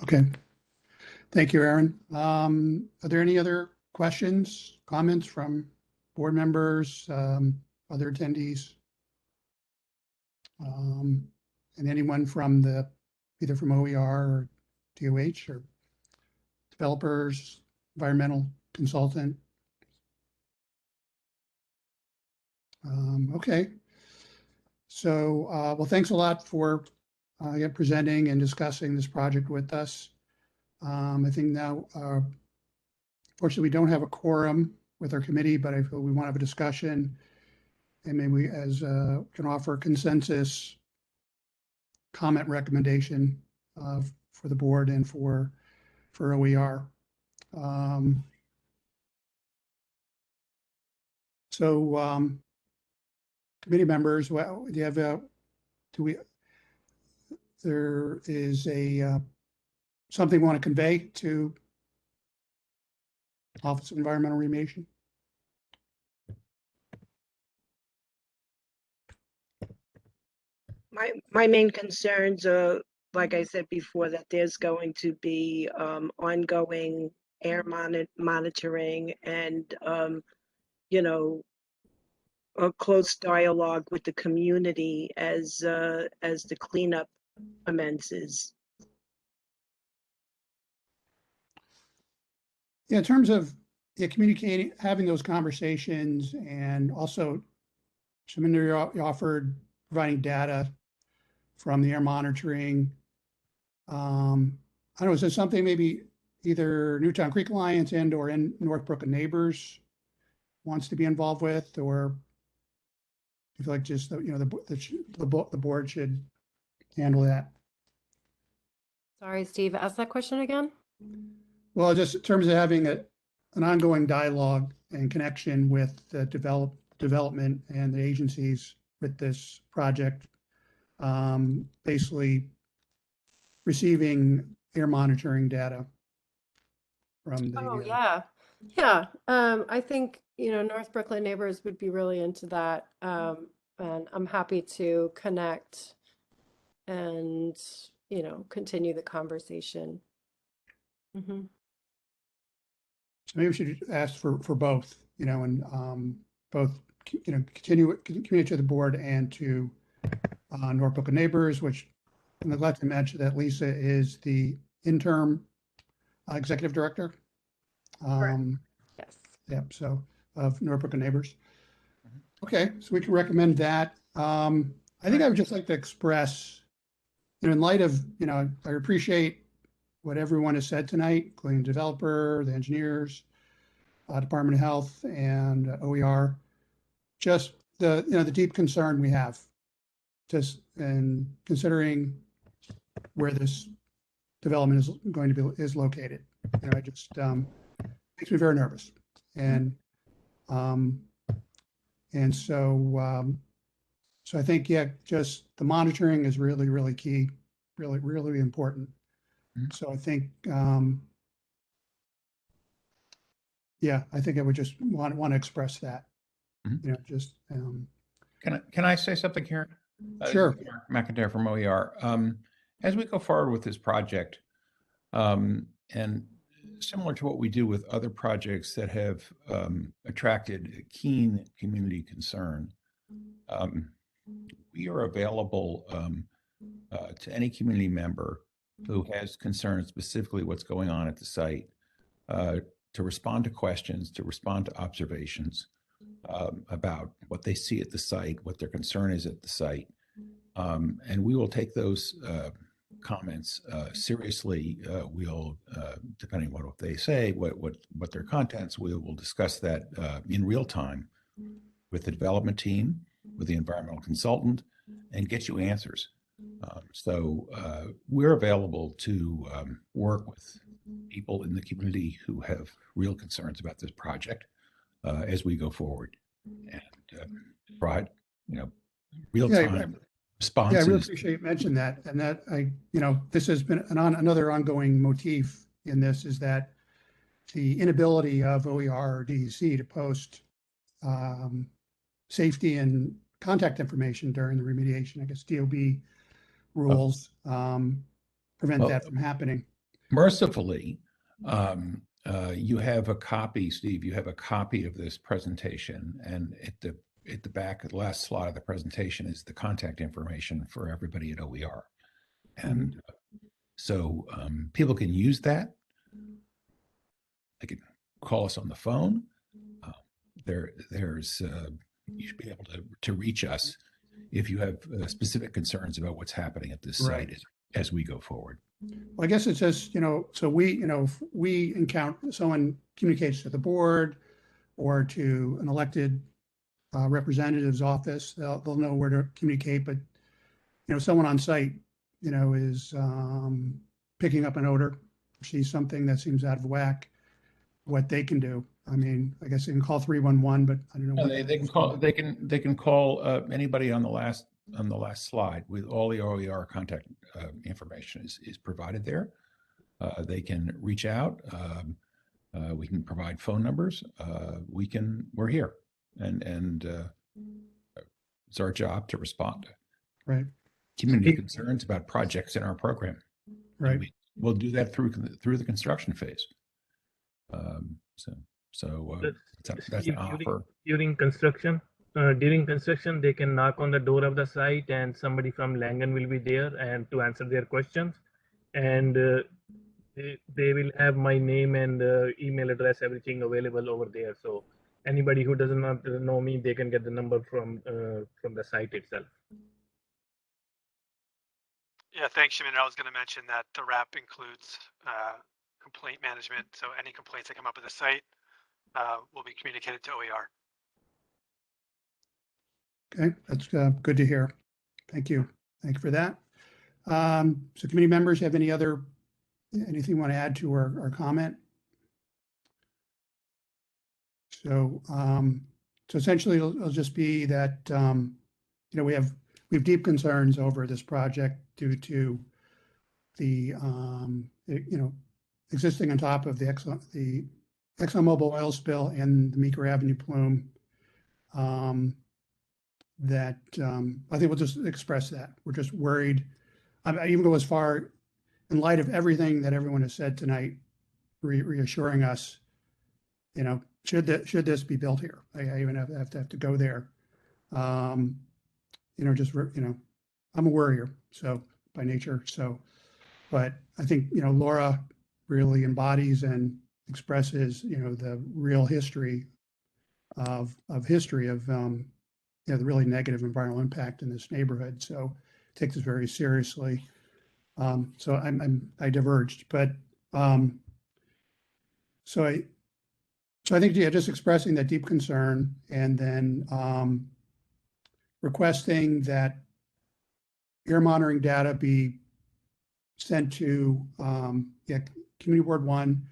Okay. Thank you, Aaron. Are there any other questions, comments from board members, other attendees? And anyone from either from OER or DOH or developers, environmental consultant? Okay. So, well, thanks a lot for presenting and discussing this project with us. I think now, fortunately, we don't have a quorum with our committee, but I feel we want to have a discussion, and maybe we can offer a consensus comment recommendation for the board and for OER. Committee members, well, do you have there is something we want to convey to Office of Environmental Remediation? My main concerns are, like I said before, that there's going to be ongoing air monitoring and a close dialogue with the community as the cleanup commences. Yeah, in terms of communicating, having those conversations, and also Shaminder offered providing data from the air monitoring. I don't know, is there something maybe either Newtown Creek Alliance and or in Northbrook and Neighbors wants to be involved with, or do you feel like just the board should handle that? Sorry, Steve, ask that question again. Well, just in terms of having an ongoing dialogue and connection with the development and the agencies with this project, basically receiving air monitoring data from the. Oh, yeah. Yeah. I think, North Brooklyn Neighbors would be really into that. And I'm happy to connect and, continue the conversation. Mm-hmm. So maybe we should ask for both, and both, continue communicate to the board and to Northbrook and Neighbors, which I'm glad to mention that Lisa is the interim executive director. Yes. Yep. So of Northbrook and Neighbors. Okay, so we can recommend that. I think I would just like to express, in light of, I appreciate what everyone has said tonight, including the developer, the engineers, Department of Health and OER, just the deep concern we have, just in considering where this development is going to be located. It just makes me very nervous, and so I think just the monitoring is really key, really important. So I think I think I would just want to express that. Just Can I say something here? Sure. Mark McIntyre from OER. As we go forward with this project, and similar to what we do with other projects that have attracted keen community concern, we are available to any community member who has concerns, specifically what's going on at the site, to respond to questions, to respond to observations about what they see at the site, what their concern is at the site. And we will take those comments seriously. We'll, depending on what they say, what their contents, we will discuss that in real time with the development team, with the environmental consultant, and get you answers. So we're available to work with people in the community who have real concerns about this project as we go forward, and provide real-time responses. Yeah, I really appreciate you mentioning that, and that this has been another ongoing motif in this, is that the inability of OER or DEC to post safety and contact information during the remediation. I guess DOB rules prevent that from happening. Mercifully, you have a copy, Steve. You have a copy of this presentation, and at the back, the last slide of the presentation is the contact information for everybody at OER, and so people can use that. They can call us on the phone. There's you should be able to reach us if you have specific concerns about what's happening at this site as we go forward. Well, I guess it's just, so we, if we encounter someone communicates to the board or to an elected representative's office, they'll know where to communicate. But, someone on site, is picking up an odor, sees something that seems out of whack, what they can do. I mean, I guess they can call 311, but I don't know. They can call. They can call anybody on the last slide with all the OER contact information is provided there. They can reach out. We can provide phone numbers. We're here, and it's our job to respond to community concerns about projects in our program. Right. We'll do that through the construction phase. That's an offer. During construction, they can knock on the door of the site, and somebody from Langen will be there and to answer their questions. And they will have my name and email address, everything available over there. So anybody who does not know me, they can get the number from the site itself. Yeah, thanks, Shimon. I was going to mention that the RAP includes complaint management. So any complaints that come up at the site will be communicated to OER. Okay, that's good to hear. Thank you. Thank you for that. So committee members, have anything you want to add to our comment? So, so essentially it'll just be that, we have deep concerns over this project due to the, existing on top of the ExxonMobil oil spill and the Meeker Avenue plume. That I think we'll just express that. We're just worried. I even go as far, in light of everything that everyone has said tonight, reassuring us, should this be built here? I even have to go there. I'm a worrier, so by nature. So, but I think Laura really embodies and expresses the real history of the really negative environmental impact in this neighborhood. So takes this very seriously. So I diverged, but so So I think, yeah, just expressing that deep concern and then requesting that air monitoring data be sent to yeah, Community Board 1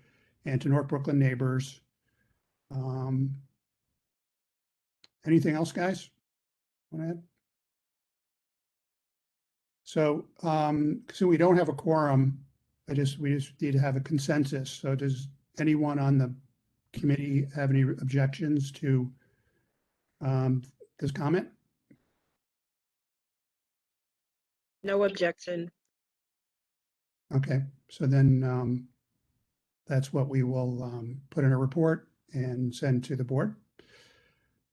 and to North Brooklyn neighbors. Anything else, guys? Want to add? So we don't have a quorum, we just need to have a consensus. So does anyone on the committee have any objections to this comment? No objection. Okay, so then that's what we will put in a report and send to the board.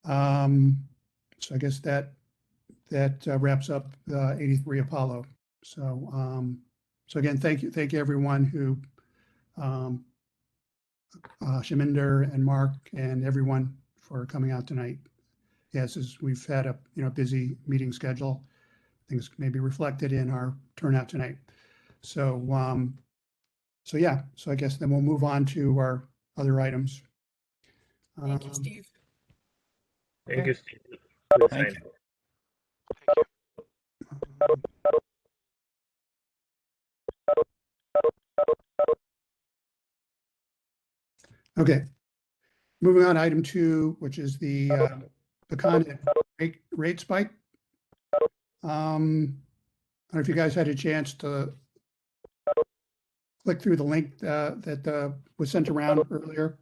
So I guess that wraps up 83 Apollo. So so again, thank you everyone who Shaminder and Mark and everyone for coming out tonight. Yes, as we've had a busy meeting schedule, things may be reflected in our turnout tonight. So so yeah, so I guess then we'll move on to our other items. Thank you, Steve. Thank Okay. you, Steve. Good Thank sign. you. Okay, moving on to item 2, which is the Con Ed rate spike. I don't know if you guys had a chance to click through the link that was sent around earlier.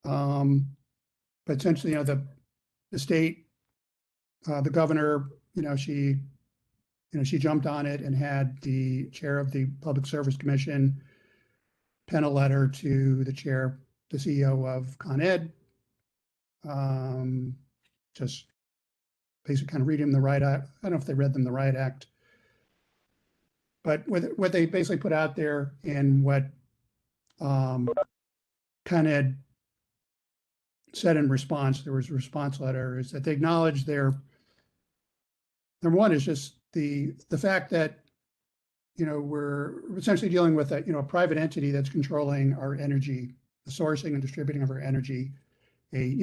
But essentially, the state, the governor, she jumped on it and had the chair of the Public Service Commission pen a letter to the chair, the CEO of Con Ed, just basically kind of reading the right act. I don't know if they read them the right act, but what they basically put out there and what Con Ed said in response, there was a response letter, is that they acknowledge their, number one is just the fact that we're essentially dealing with a private entity that's controlling our energy, the sourcing and distributing of our energy, a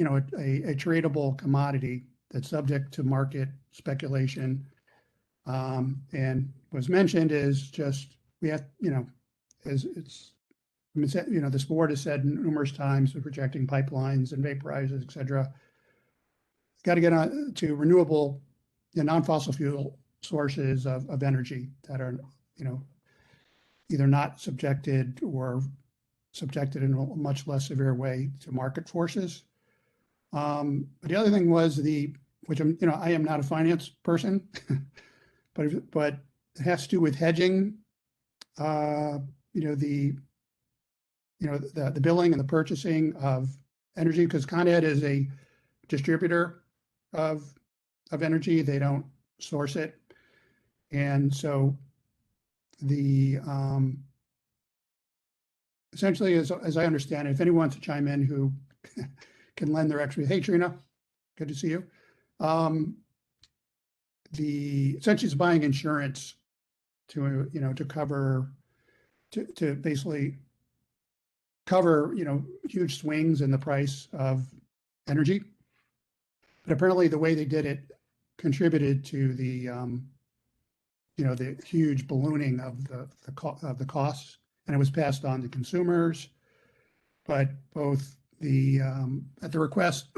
tradable commodity that's subject to market speculation. And was mentioned is just we have as it's this board has said numerous times with projecting pipelines and vaporizers, et cetera. Got to get on to renewable, non-fossil fuel sources of energy that are either not subjected or subjected in a much less severe way to market forces. But the other thing was which I am not a finance person, but it has to do with hedging, the billing and the purchasing of energy, because Con Ed is a distributor of energy. They don't source it. And so the essentially, as I understand it, if anyone wants to chime in who can lend their expertise, hey Trina, good to see you. Essentially is buying insurance to to cover to basically cover huge swings in the price of energy. But apparently the way they did it contributed to the the huge ballooning of the costs, and it was passed on to consumers. But both at the request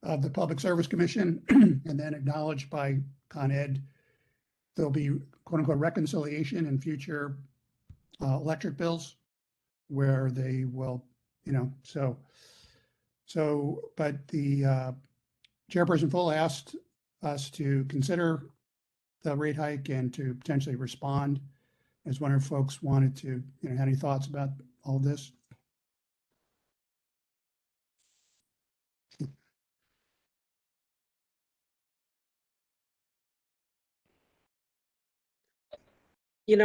of the Public Service Commission and then acknowledged by Con Ed, there'll be quote unquote reconciliation in future electric bills where they will, but the chairperson Full asked us to consider the rate hike and to potentially respond. I was wondering if folks wanted to, have any thoughts about all of this?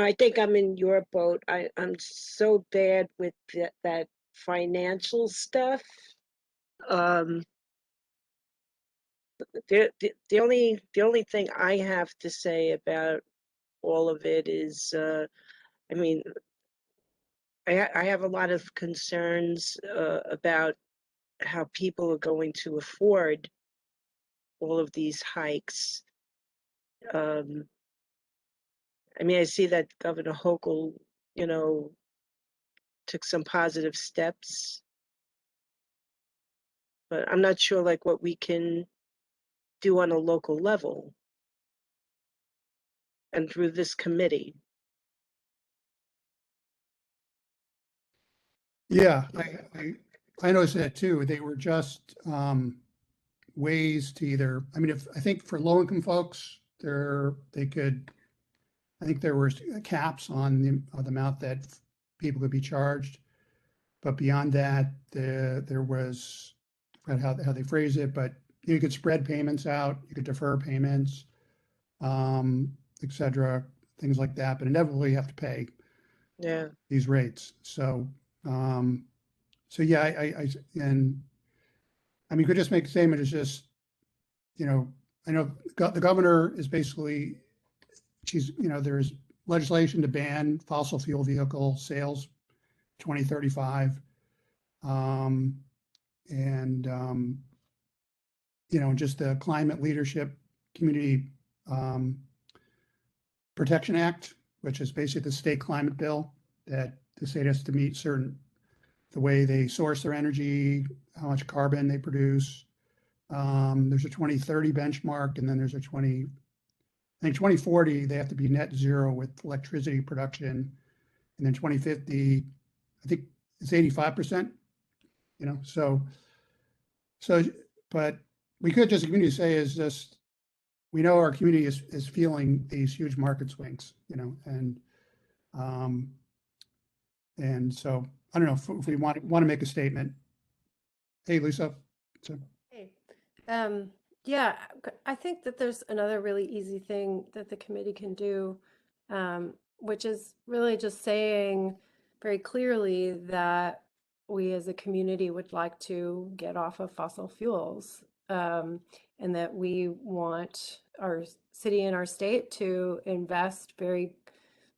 I think I'm in your boat. I'm so bad with that financial stuff. The only thing I have to say about all of it is, I mean, I have a lot of concerns about how people are going to afford all of these hikes. I mean, I see that Governor Hochul, you know, took some positive steps, but I'm not sure like what we can do on a local level and through this committee. Yeah, I noticed that too. They were just ways to either, I mean, I think for low income folks, they could, I think there were caps on the amount that people could be charged. But beyond that, there was, I forgot how they phrase it, but you could spread payments out, you could defer payments, et cetera, things like that. But inevitably you have to pay Yeah, these rates. So yeah, and I mean, you could just make a statement. It's just, you know, I know the governor is basically, there's legislation to ban fossil fuel vehicle sales 2035. And, just the Climate Leadership Community Protection Act, which is basically the state climate bill that the state has to meet the way they source their energy, how much carbon they produce. There's a 2030 benchmark, and then there's I think 2040, they have to be net zero with electricity production. And then 2050, I think it's 85%, so, but we could just, community say is just, we know our community is feeling these huge market swings, and so I don't know if we want to make a statement. Hey, Lisa. So. Hey, yeah, I think that there's another really easy thing that the committee can do, which is really just saying very clearly that we as a community would like to get off of fossil fuels, and that we want our city and our state to invest very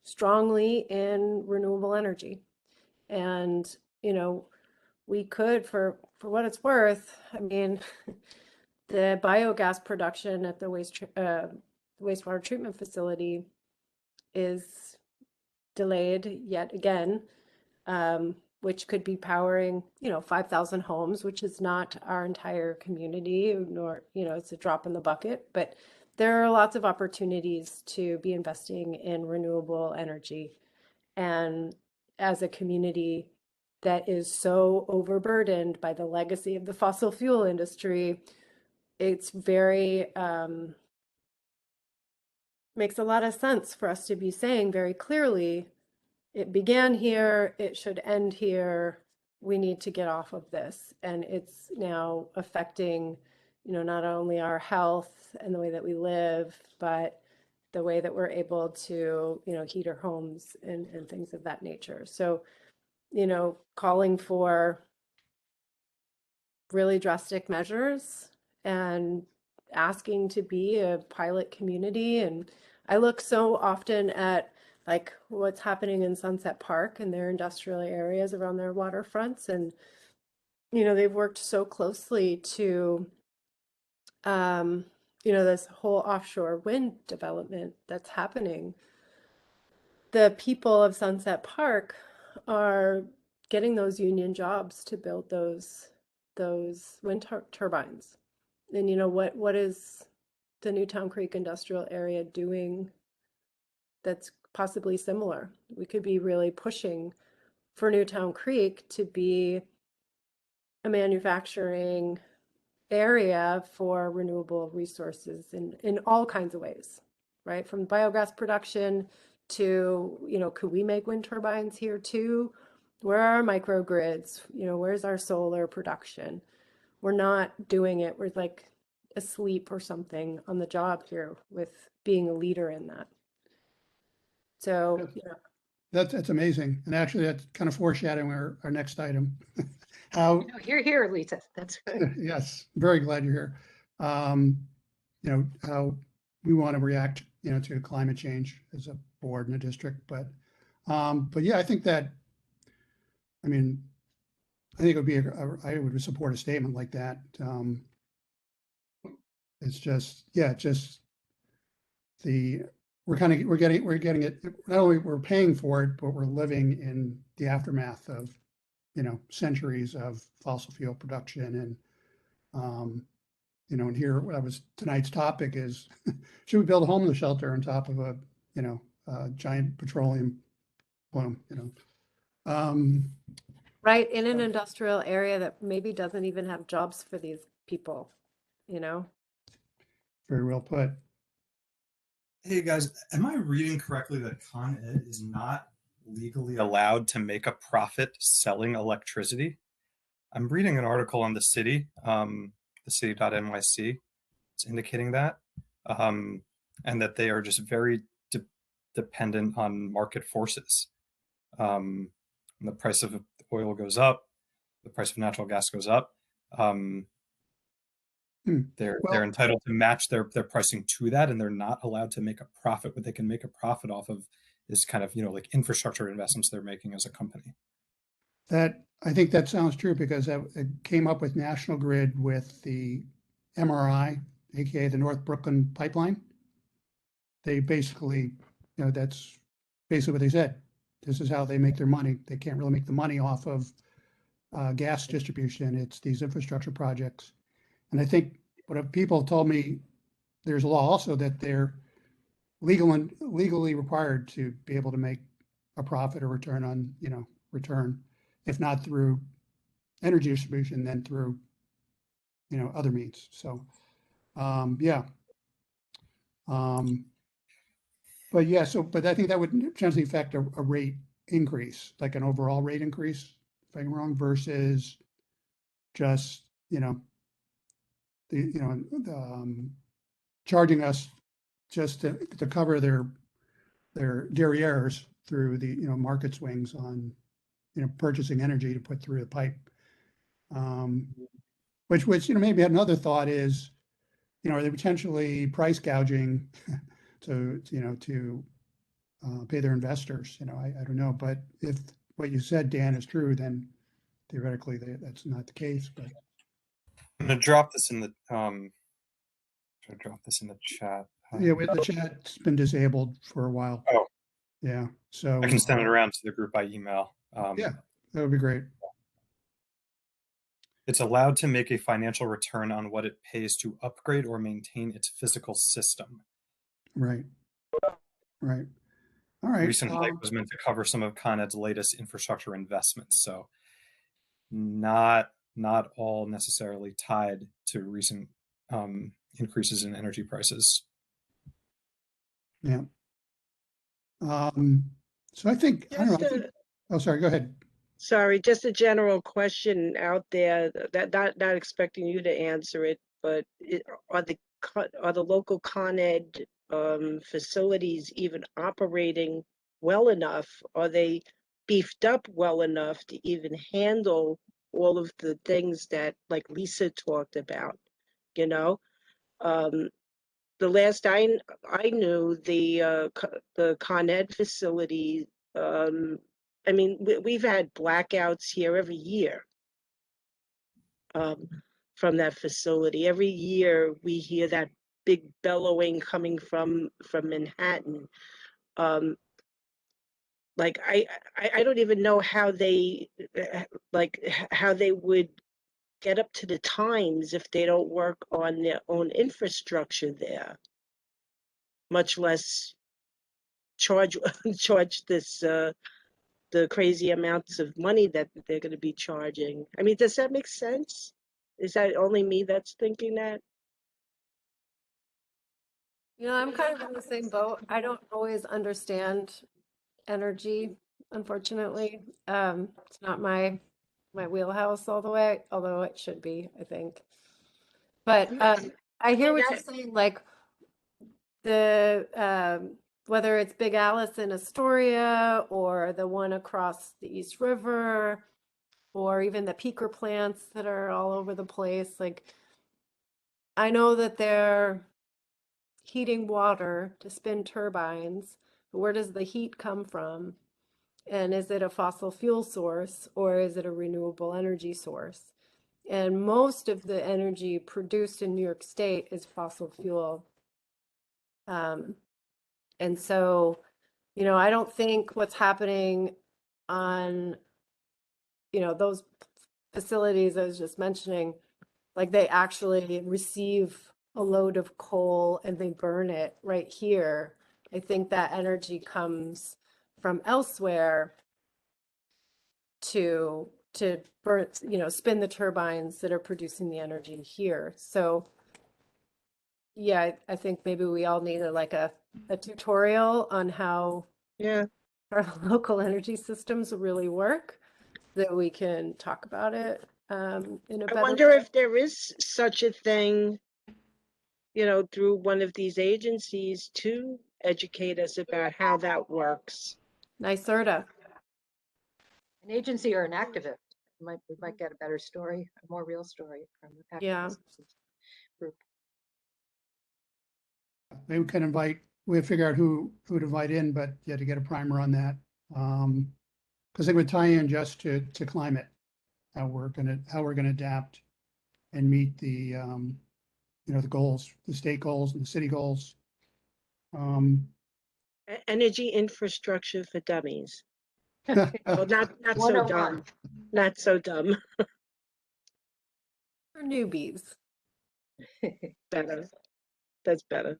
strongly in renewable energy. And, we could, for what it's worth, I mean, the biogas production at the wastewater treatment facility is delayed yet again, which could be powering, 5,000 homes, which is not our entire community, nor, it's a drop in the bucket. But there are lots of opportunities to be investing in renewable energy. And as a community that is so overburdened by the legacy of the fossil fuel industry, it's very, makes a lot of sense for us to be saying very clearly, it began here, it should end here, we need to get off of this. And it's now affecting, not only our health and the way that we live, but the way that we're able to, heat our homes and things of that nature. So, calling for really drastic measures and asking to be a pilot community. And I look so often at like what's happening in Sunset Park and their industrial areas around their waterfronts. And, they've worked so closely to, this whole offshore wind development that's happening. The people of Sunset Park are getting those union jobs to build those wind turbines. And what is the Newtown Creek industrial area doing that's possibly similar? We could be really pushing for Newtown Creek to be a manufacturing area for renewable resources in all kinds of ways, right? From biogas production to, could we make wind turbines here too? Where are our microgrids? Where's our solar production? We're not doing it. We're like asleep or something on the job here with being a leader in that. So, That's amazing. And actually, that's kind of foreshadowing our next item. How, You're here, Lisa. That's good. yes, very glad you're here. How we want to react, to climate change as a board and a district. But yeah, I think that, I mean, I think it would be, I would support a statement like that. It's just, yeah, just we're getting it, not only we're paying for it, but we're living in the aftermath of, centuries of fossil fuel production. And here, tonight's topic is, should we build a homeless shelter on top of a giant petroleum plume, Right, in an industrial area that maybe doesn't even have jobs for these people, very well put. Hey guys, am I reading correctly that Con Ed is not legally allowed to make a profit selling electricity? I'm reading an article on the city, the city.nyc. It's indicating that, and that they are just very dependent on market forces. When the price of oil goes up, the price of natural gas goes up. They're entitled to match their pricing to that, and they're not allowed to make a profit. What they can make a profit off of is kind of, like infrastructure investments they're making as a company. I think that sounds true because it came up with National Grid with the MRI, aka the North Brooklyn Pipeline. They basically, that's basically what they said. This is how they make their money. They can't really make the money off of gas distribution. It's these infrastructure projects. And I think what people told me, there's a law also that they're legally required to be able to make a profit or return on, return, if not through energy distribution, then through, other means. So, yeah. But yeah, but I think that would potentially affect a rate increase, like an overall rate increase, if I'm wrong, versus just, charging us just to cover their derrieres through the, market swings on, purchasing energy to put through the pipe. Which, maybe another thought is, are they potentially price gouging to pay their investors? I don't know, but if what you said, Dan, is true, then theoretically that's not the case. But I'm gonna drop this in the chat. yeah, the chat's been disabled for a while. Oh, yeah. So I can send it around to the group by email. Yeah, that would be great. It's allowed to make a financial return on what it pays to upgrade or maintain its physical system. Right. Right. All right. Recent hike was meant to cover some of Con Ed's latest infrastructure investments, so not all necessarily tied to recent increases in energy prices. Yeah. So I think, I don't know. Oh, sorry, go ahead. Sorry, just a general question out there that not expecting you to answer it, but are the local Con Ed facilities even operating well enough? Are they beefed up well enough to even handle all of the things that like Lisa talked about? The last I knew, the Con Ed facility, I mean, we've had blackouts here every year from that facility. Every year we hear that big bellowing coming from Manhattan. Like I don't even know how they would get up to the times if they don't work on their own infrastructure there, much less charge this the crazy amounts of money that they're going to be charging. I mean, does that make sense? Is that only me that's thinking that? I'm kind of in the same boat. I don't always understand energy, unfortunately. It's not my wheelhouse all the way, although it should be, I think. But I hear what you're saying, like the whether it's Big Alice in Astoria or the one across the East River or even the peaker plants that are all over the place. Like, I know that they're heating water to spin turbines, but where does the heat come from? And is it a fossil fuel source or is it a renewable energy source? And most of the energy produced in New York State is fossil fuel. And so, you know, I don't think what's happening on, you know, those facilities I was just mentioning, like they actually receive a load of coal and they burn it right here. I think that energy comes from elsewhere to burn, you know, spin the turbines that are producing the energy here. So yeah, I think maybe we all need like a tutorial on how Yeah. our local energy systems really work, that we can talk about it in a I better wonder way. if there is such a thing, you know, through one of these agencies to educate us about how that works. NYSERDA. An agency or an activist. We might get a better story, a more real story from the Yeah. activist group. Maybe we can invite, we'll figure out who to invite in, but yeah, to get a primer on that. Because it would tie in just to climate, how we're gonna adapt and meet the, you know, the goals, the state goals and the city goals. Energy infrastructure for dummies. Well, not so 101. dumb. Not so dumb. For newbies. Better. That's better.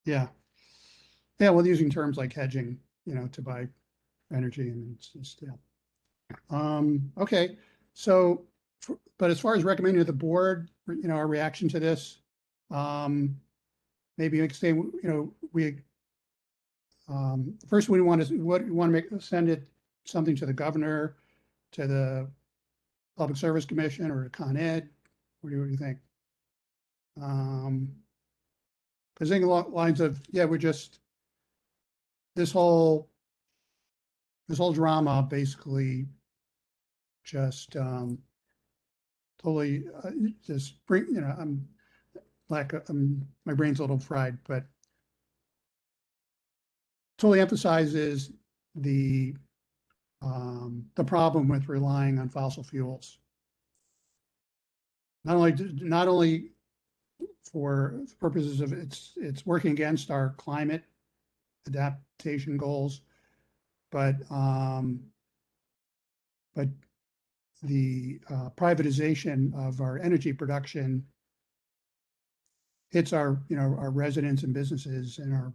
Yeah. Yeah, well, using terms like hedging, you know, to buy energy, and it's just, yeah. Okay, so, but as far as recommending to the board, you know, our reaction to this, maybe we could say, you know, first we want to send it, something to the governor, to the Public Service Commission, or to Con Ed. What do you think? Because I think along lines of, yeah, we're just, this whole drama basically just totally just bring, you know, my brain's a little fried, but totally emphasizes the problem with relying on fossil fuels. Not only for purposes of it's working against our climate adaptation goals, but the privatization of our energy production hits our, you know, our residents and businesses and our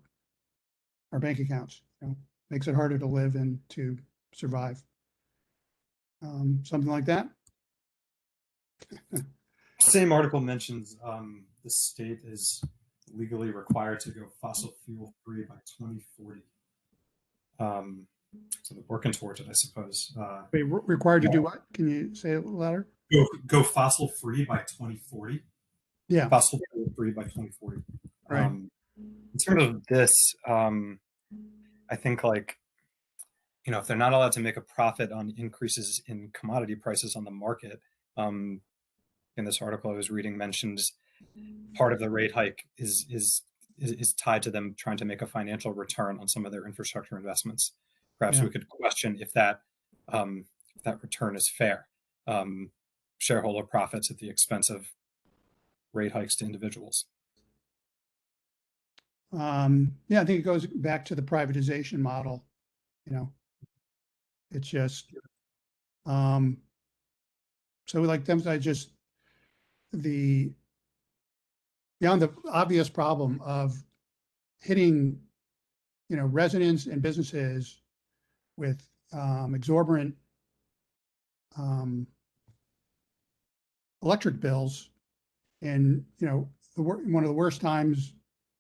bank accounts. You know, makes it harder to live and to survive. Something like that. Same article mentions the state is legally required to go fossil fuel free by 2040. So they're working towards it, I suppose. Wait, required to do what? Can you say it louder? Go fossil free by 2040. Yeah. Fossil fuel free by 2040. Right. In terms of this, I think, like, you know, if they're not allowed to make a profit on increases in commodity prices on the market, in this article I was reading mentions part of the rate hike is tied to them trying to make a financial return on some of their infrastructure investments. Perhaps Yeah. we could question if that return is fair. Shareholder profits at the expense of rate hikes to individuals. Yeah, I think it goes back to the privatization model. You know, it's just so we like to emphasize just beyond the obvious problem of hitting, you know, residents and businesses with exorbitant electric bills, and, you know, one of the worst times,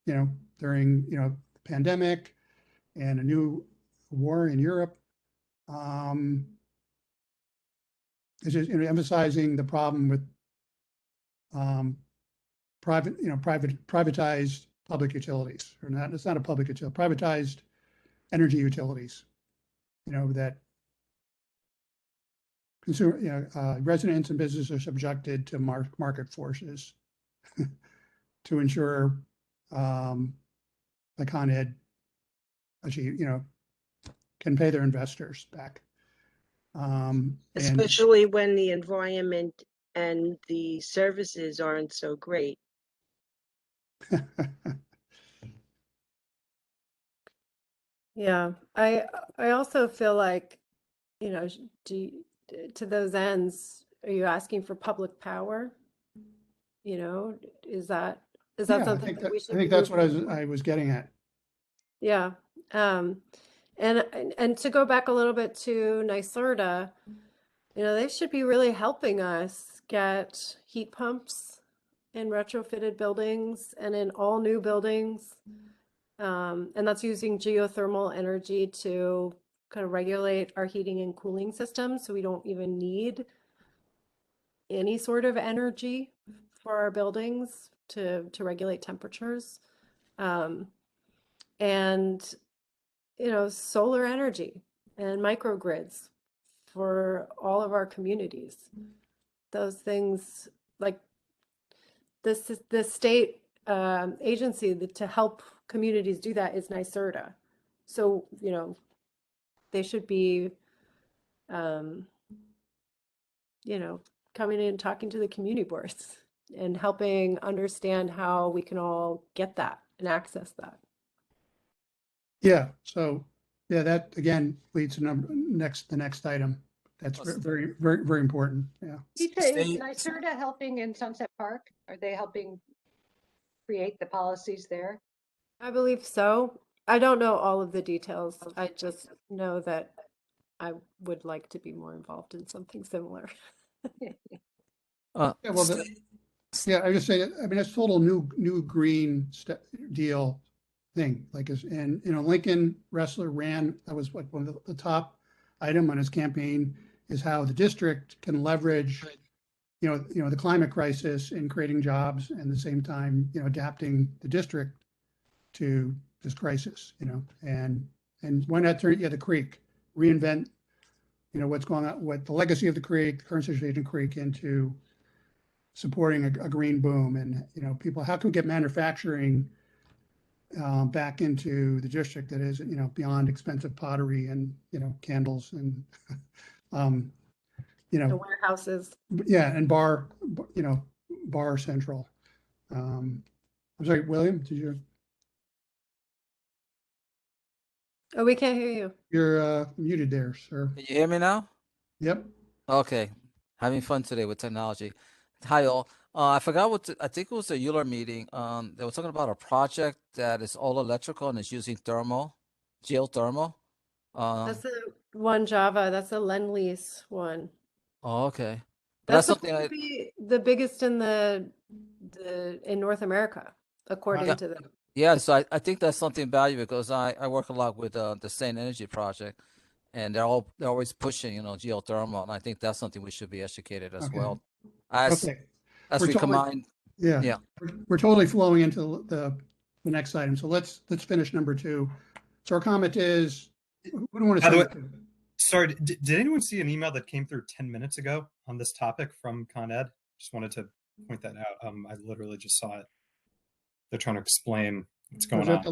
you know, during, you know, the pandemic and a new war in Europe. It's just, you know, emphasizing the problem with privatized public utilities, or not. It's not a public utility, privatized energy utilities. You know, that consumer, you know, residents and businesses are subjected to market forces to ensure, like Con Ed achieve, can pay their investors back. And Especially when the environment and the services aren't so great. Yeah, I also feel like, to those ends, are you asking for public power? Is that yeah, something that we I should think be that's what moving I was getting at. Yeah. And to go back a little bit to NYSERDA, they should be really helping us get heat pumps in retrofitted buildings and in all new buildings. And that's using geothermal energy to kind of regulate our heating and cooling systems, so we don't even need any sort of energy for our buildings to regulate temperatures. And solar energy and microgrids for all of our communities. Those things, like the state agency to help communities do that is NYSERDA. So, they should be, coming in and talking to the community boards and helping understand how we can all get that and access that. Yeah. So yeah, that again leads to the next item. That's very, very, very important. Yeah. Is NYSERDA helping in Sunset Park? Are they helping create the policies there? I believe so. I don't know all of the details. I just know that I would like to be more involved in something similar. Yeah. Well, yeah. I just say, I mean, it's total new green deal thing. Like, and Lincoln Wrestler ran. That was like one of the top item on his campaign is how the district can leverage, the climate crisis in creating jobs and at the same time, adapting the district to this crisis, and why not turn, the creek, reinvent, what's going on, what the legacy of the creek, the current situation of the creek into supporting a green boom and, people, how can we get manufacturing back into the district that is, beyond expensive pottery and, candles and, The warehouses. yeah, and bar central. I'm sorry, William, did you? Oh, we can't hear you. You're muted there, sir. Can you hear me now? Yep. Okay. Having fun today with technology. Hi, all. I forgot I think it was a Euler meeting. They were talking about a project that is all electrical and is using geothermal. That's the one Java. That's the Lend-Lease one. Oh, okay. But That's that's supposed something to be the biggest in in North America, according to them. yeah, so I think that's something valuable because I work a lot with the Sane Energy Project, and they're always pushing, geothermal, and I think that's something we should be educated as well. As Okay. as We're we totally- combine. Yeah. Yeah. We're totally flowing into the next item. So let's finish number 2. So our comment is, who do you want to By the send way, it to? Sorry, did anyone see an email that came through 10 minutes ago on this topic from Con Ed? Just wanted to point that out. I literally just saw it. They're trying to explain what's Was going that on. the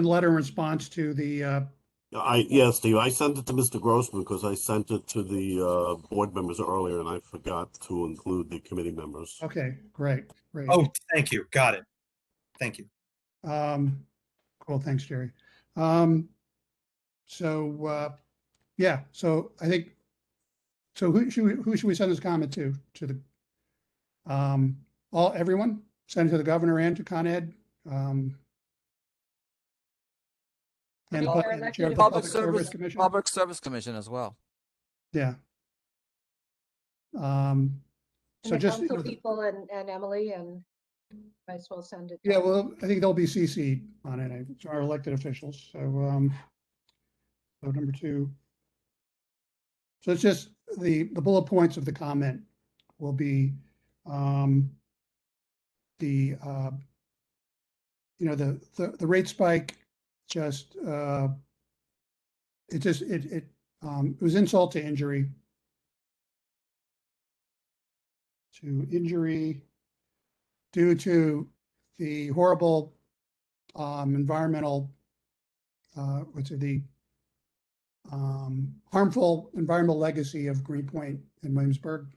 letter in response to the, Yes, Steve, I sent it to Mr. Grossman because I sent it to the board members earlier and I forgot to include the committee members. okay, great. Oh, thank you. Got it. Thank you. Cool. Thanks, Jerry. So, yeah, so I think, so who should we send this comment to? To the, everyone? Send it to the governor and to Con Ed? And the chair of the Public Service Commission? Public Service Commission as well. Yeah. So And the just, council people and Emily, and might as well send it. yeah, well, I think they'll be CC'd on it. It's our elected officials. So, so number 2. So it's just the bullet points of the comment will be the rate spike just it was insult to injury due to the horrible environmental the harmful environmental legacy of Greenpoint and Williamsburg.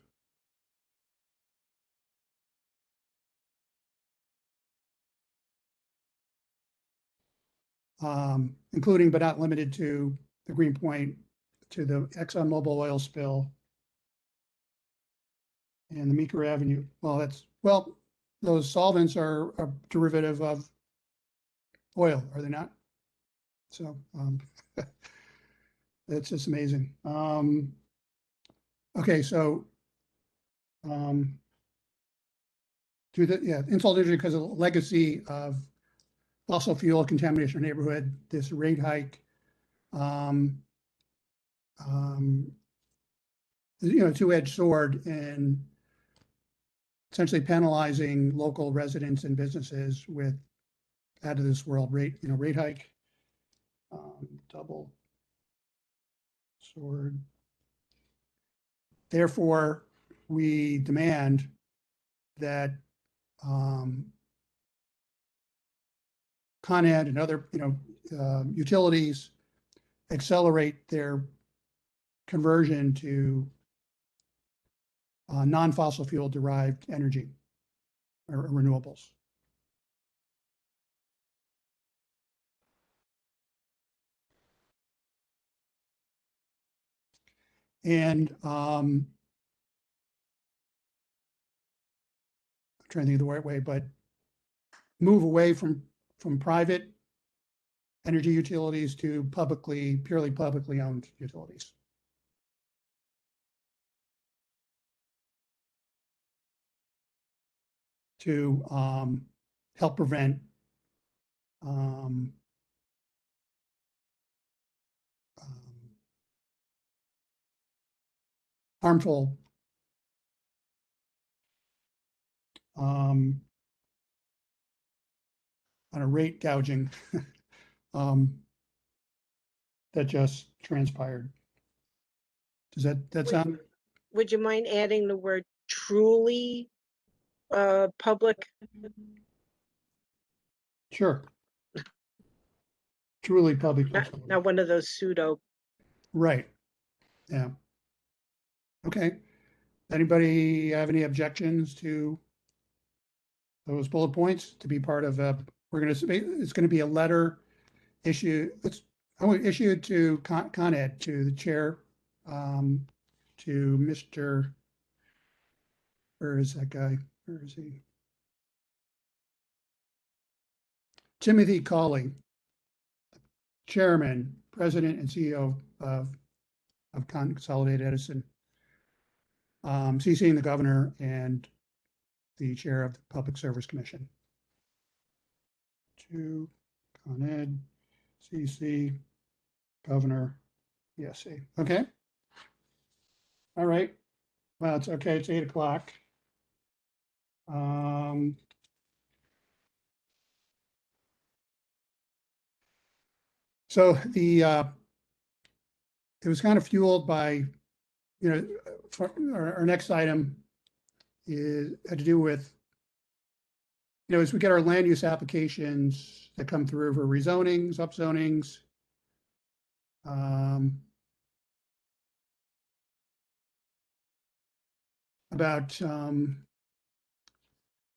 Including but not limited to the Greenpoint, to the ExxonMobil oil spill, and the Meeker Avenue. Well, those solvents are a derivative of oil, are they not? So it's just amazing. Okay, so insult to injury because of the legacy of fossil fuel contamination in our neighborhood, this rate hike, two-edged sword in essentially penalizing local residents and businesses with out of this world rate hike, double sword. Therefore, we demand that Con Ed and other utilities accelerate their conversion to non-fossil fuel derived energy or renewables. And I'm trying to think of the right way, but move away from private energy utilities to purely publicly owned utilities. To help prevent harmful on a rate gouging that just transpired. Does that sound? Would you mind adding the word truly public? Sure. Truly public. Not one of those pseudo. Right. Yeah. Okay. Anybody have any objections to those bullet points to be part of it's going to be a letter issued to Con Ed, to the chair, to Mr. Where is that guy? Where is he? Timothy Cawley, Chairman, President, and CEO of Consolidated Edison, CCing the governor and the chair of the Public Service Commission. To Con Ed, CC, governor, ESC. Okay. All right. Well, it's okay. It's 8 o'clock. So it was kind of fueled by, our next item had to do with, as we get our land use applications that come through for rezonings, upzonings, about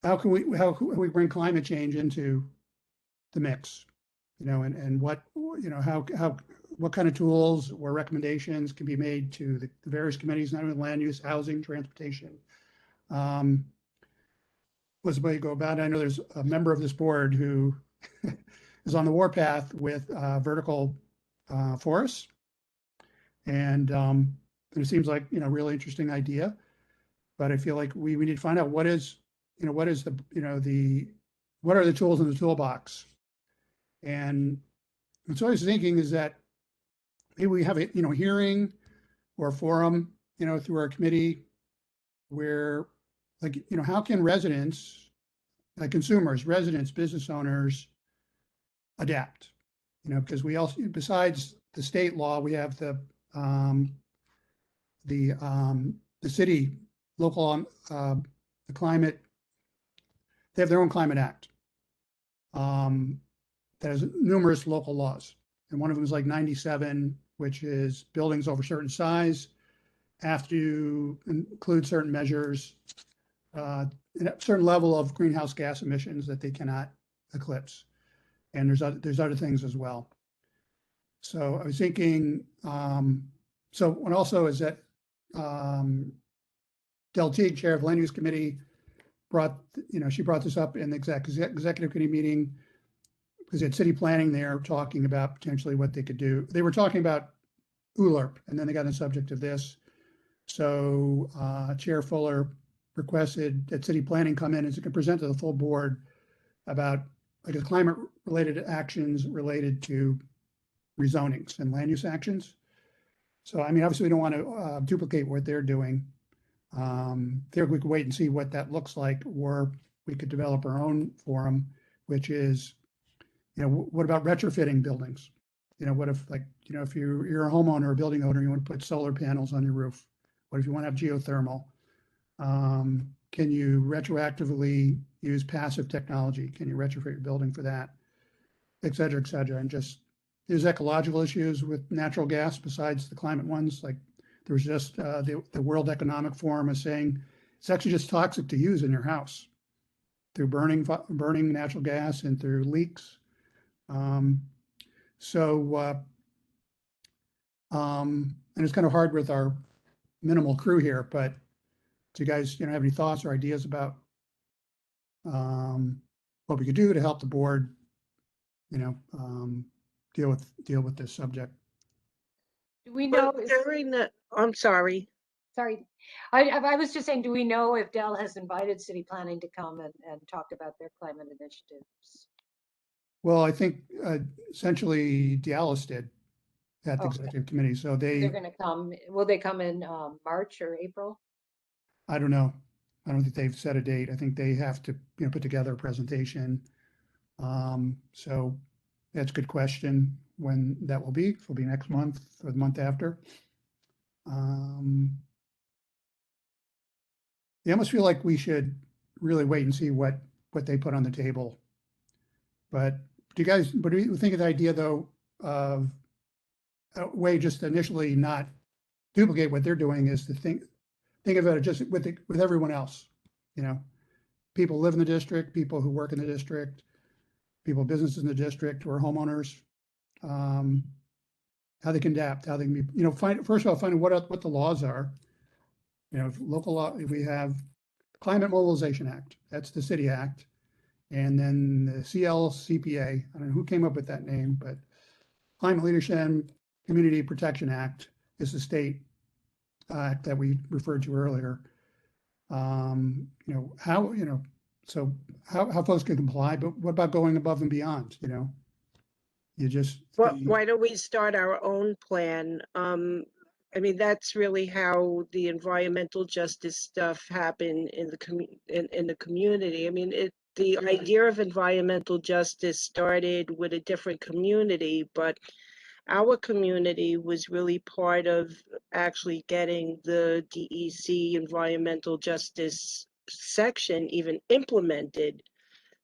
how can we bring climate change into the mix, and what, what kind of tools or recommendations can be made to the various committees, not only land use, housing, transportation. What's the way to go about it? I know there's a member of this board who is on the warpath with vertical forests, and it seems like really interesting idea. But I feel like we need to find out what are the tools in the toolbox. And so I was thinking is that maybe we have a hearing or forum through our committee where how can residents, like consumers, residents, business owners adapt? Because we also, besides the state law, we have the city local the climate. They have their own climate act that has numerous local laws, and one of them is like 97, which is buildings over a certain size have to include certain measures, a certain level of greenhouse gas emissions that they cannot eclipse. And there's other things as well. So I was thinking, so and also is that Del Teague, chair of land use committee, she brought this up in the executive committee meeting because they had city planning there talking about potentially what they could do. They were talking about ULURP, and then they got on the subject of this. So Chair Fuller requested that city planning come in and can present to the full board about like climate related actions related to rezonings and land use actions. So, I mean, obviously we don't want to duplicate what they're doing. There we could wait and see what that looks like, or we could develop our own forum, which is, what about retrofitting buildings? What if if you're a homeowner or a building owner, you want to put solar panels on your roof? What if you want to have geothermal? Can you retroactively use passive technology? Can you retrofit your building for that? Et cetera, et cetera. And just there's ecological issues with natural gas besides the climate ones. Like there was just the World Economic Forum is saying it's actually just toxic to use in your house through burning natural gas and through leaks. And it's kind of hard with our minimal crew here, but do you guys, have any thoughts or ideas about what we could do to help the board, deal with this subject? Do we know? I'm sorry. Sorry, I was just saying, do we know if Dell has invited city planning to come and talk about their climate initiatives? Well, I think essentially Dallas did at the executive committee. So they're going to come. Will they come in March or April? I don't know. I don't think they've set a date. I think they have to, put together a presentation. So that's a good question when that will be. It'll be next month or the month after. I almost feel like we should really wait and see what they put on the table. But do you think of the idea though of a way just to initially not duplicate what they're doing is to think of it just with everyone else, people live in the district, people who work in the district, people, businesses in the district, or homeowners, how they can adapt, how they can be, first of all, find what the laws are. Local law, we have Climate Mobilization Act, that's the city act. And then the CLCPA, I don't know who came up with that name, but Climate Leadership and Community Protection Act is the state act that we referred to earlier. So how folks can comply, but what about going above and beyond? You just. Why don't we start our own plan? I mean, that's really how the environmental justice stuff happened in the community. I mean, the idea of environmental justice started with a different community, but our community was really part of actually getting the DEC environmental justice section even implemented.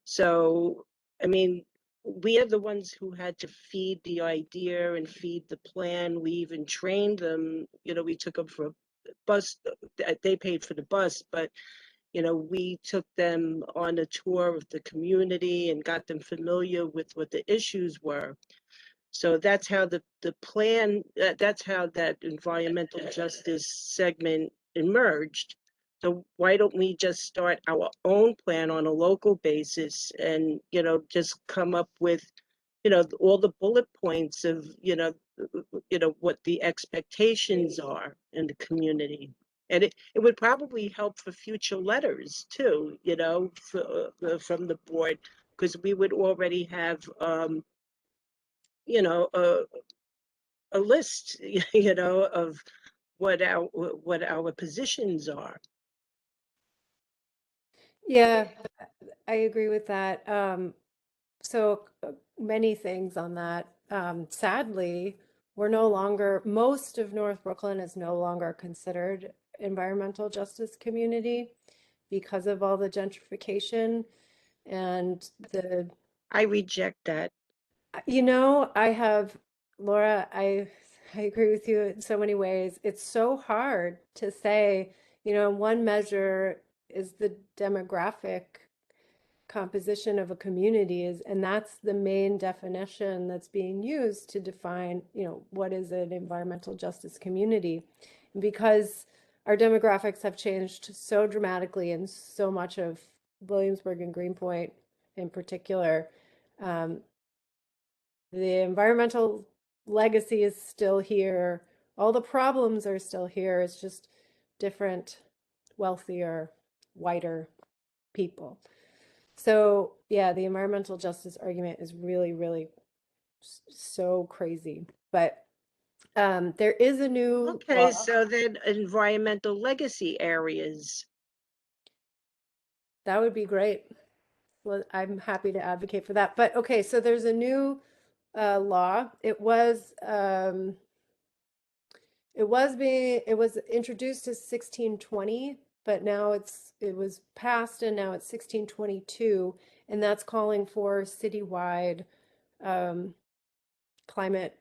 So, I mean, we are the ones who had to feed the idea and feed the plan. We even trained them, we took them for a bus, they paid for the bus, but we took them on a tour of the community and got them familiar with what the issues were. So that's how the plan, that's how that environmental justice segment emerged. So why don't we just start our own plan on a local basis and, just come up with, all the bullet points of, what the expectations are in the community. And it would probably help for future letters too, from the board, because we would already have, a list, of what our positions are. Yeah, I agree with that. So many things on that. Sadly, most of North Brooklyn is no longer considered environmental justice community because of all the gentrification and I reject that. I have Laura, I agree with you in so many ways. It's so hard to say, one measure is the demographic composition of a community and that's the main definition that's being used to define, what is an environmental justice community. And because our demographics have changed so dramatically in so much of Williamsburg and Greenpoint in particular, the environmental legacy is still here. All the problems are still here. It's just different, wealthier, whiter people. So yeah, the environmental justice argument is really, really so crazy. But there is a new Okay, law. so then environmental legacy areas. That would be great. Well, I'm happy to advocate for that. But okay, so there's a new law. It was introduced as 1620, but now it was passed and now it's 1622, and that's calling for citywide climate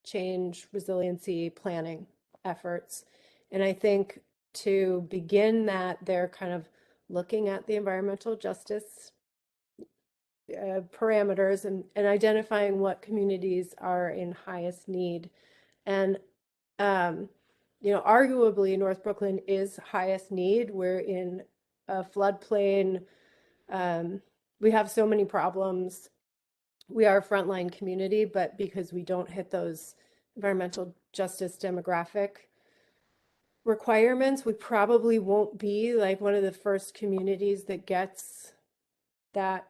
change resiliency planning efforts. And I think to begin that, they're kind of looking at the environmental justice parameters and identifying what communities are in highest need. And arguably North Brooklyn is highest need. We're in a floodplain. We have so many problems. We are a frontline community, but because we don't hit those environmental justice demographic requirements, we probably won't be like one of the first communities that gets that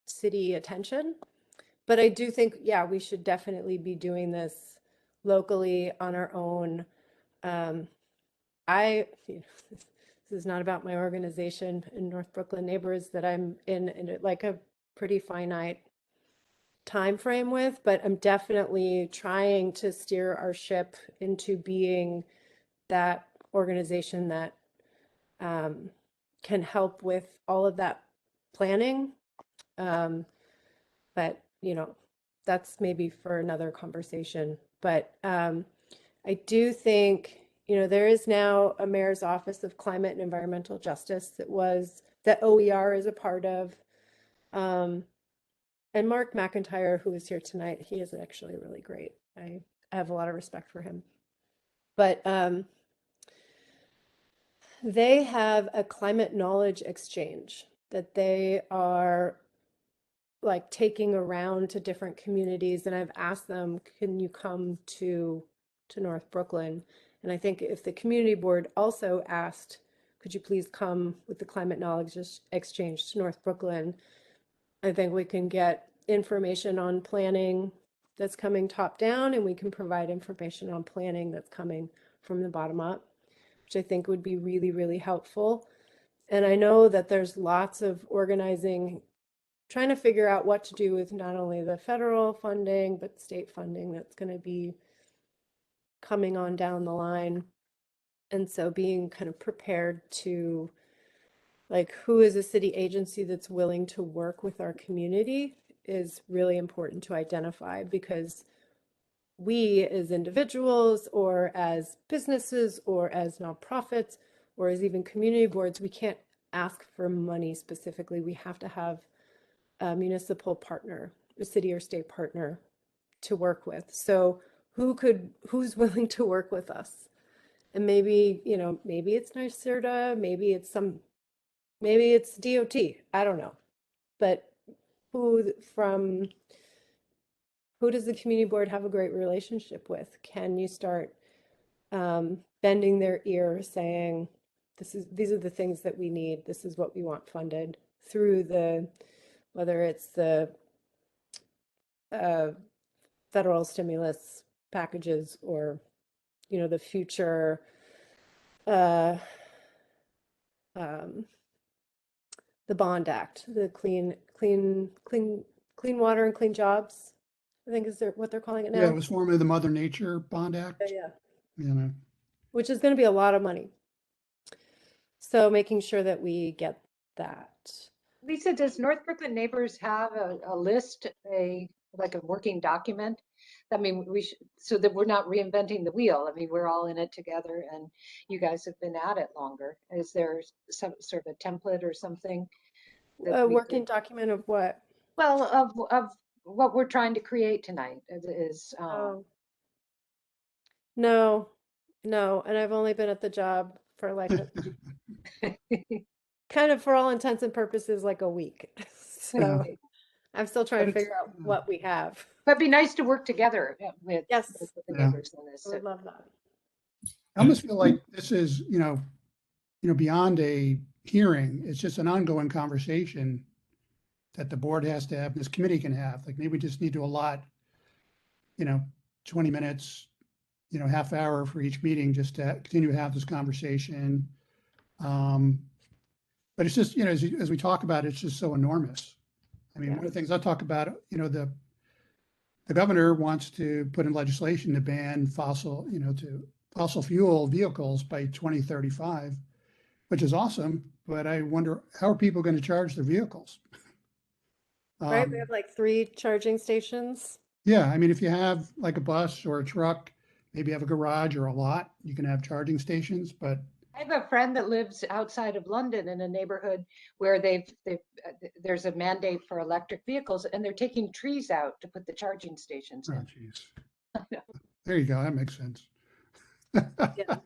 city attention. But I do think, yeah, we should definitely be doing this locally on our own. This is not about my organization in North Brooklyn Neighbors that I'm in like a pretty finite time frame with, but I'm definitely trying to steer our ship into being that organization that can help with all of that planning. But that's maybe for another conversation. But I do think there is now a mayor's office of climate and environmental justice that OER is a part of. And Mark McIntyre, who is here tonight, he is actually really great. I have a lot of respect for him. But they have a climate knowledge exchange that they are like taking around to different communities. And I've asked them, can you come to North Brooklyn? And I think if the community board also asked, could you please come with the climate knowledge exchange to North Brooklyn? I think we can get information on planning that's coming top down, and we can provide information on planning that's coming from the bottom up, which I think would be really, really helpful. And I know that there's lots of organizing, trying to figure out what to do with not only the federal funding, but state funding that's going to be coming on down the line. And so being kind of prepared to, like, who is a city agency that's willing to work with our community is really important to identify, because we as individuals or as businesses or as nonprofits or as even community boards, we can't ask for money specifically. We have to have a municipal partner, a city or state partner to work with. So who's willing to work with us? And maybe it's NYSERDA, maybe it's DOT, I don't know. But who does the community board have a great relationship with? Can you start bending their ear, saying, these are the things that we need, this is what we want funded through whether it's the federal stimulus packages or the future the Bond Act, the clean water and clean jobs, I think is what they're calling it now. Yeah, it was formerly the Mother Nature Bond Act. Yeah. Which is going to be a lot of money. So making sure that we get that. Lisa, does North Brooklyn Neighbors have a list, like a working document? I mean, we should, so that we're not reinventing the wheel. I mean, we're all in it together and you guys have been at it longer. Is there some sort of a template or something that A we working could, document of what? well, of what we're trying to create tonight is, Oh, no, no. And I've only been at the job for like kind of for all intents and purposes, like a week. So okay. I'm still trying But to it's, figure out what we have. But it'd be nice to work together Yes, with the yeah. neighbors on this. I would love that. I almost feel like this is, beyond a hearing. It's just an ongoing conversation that the board has to have, this committee can have. Like maybe we just need to allot, you know, 20 minutes, half hour for each meeting just to continue to have this conversation. But it's just, as we talk about it, it's just so enormous. I mean, Yeah. one of the things I talk about, the governor wants to put in legislation to ban fossil fuel vehicles by 2035, which is awesome. But I wonder, how are people going to charge their vehicles? Right? We have like 3 charging stations. Yeah, I mean, if you have like a bus or a truck, maybe you have a garage or a lot, you can have charging stations, but I have a friend that lives outside of London in a neighborhood where there's a mandate for electric vehicles and they're taking trees out to put the charging stations oh, in. geez. There you go. That makes sense. Yeah.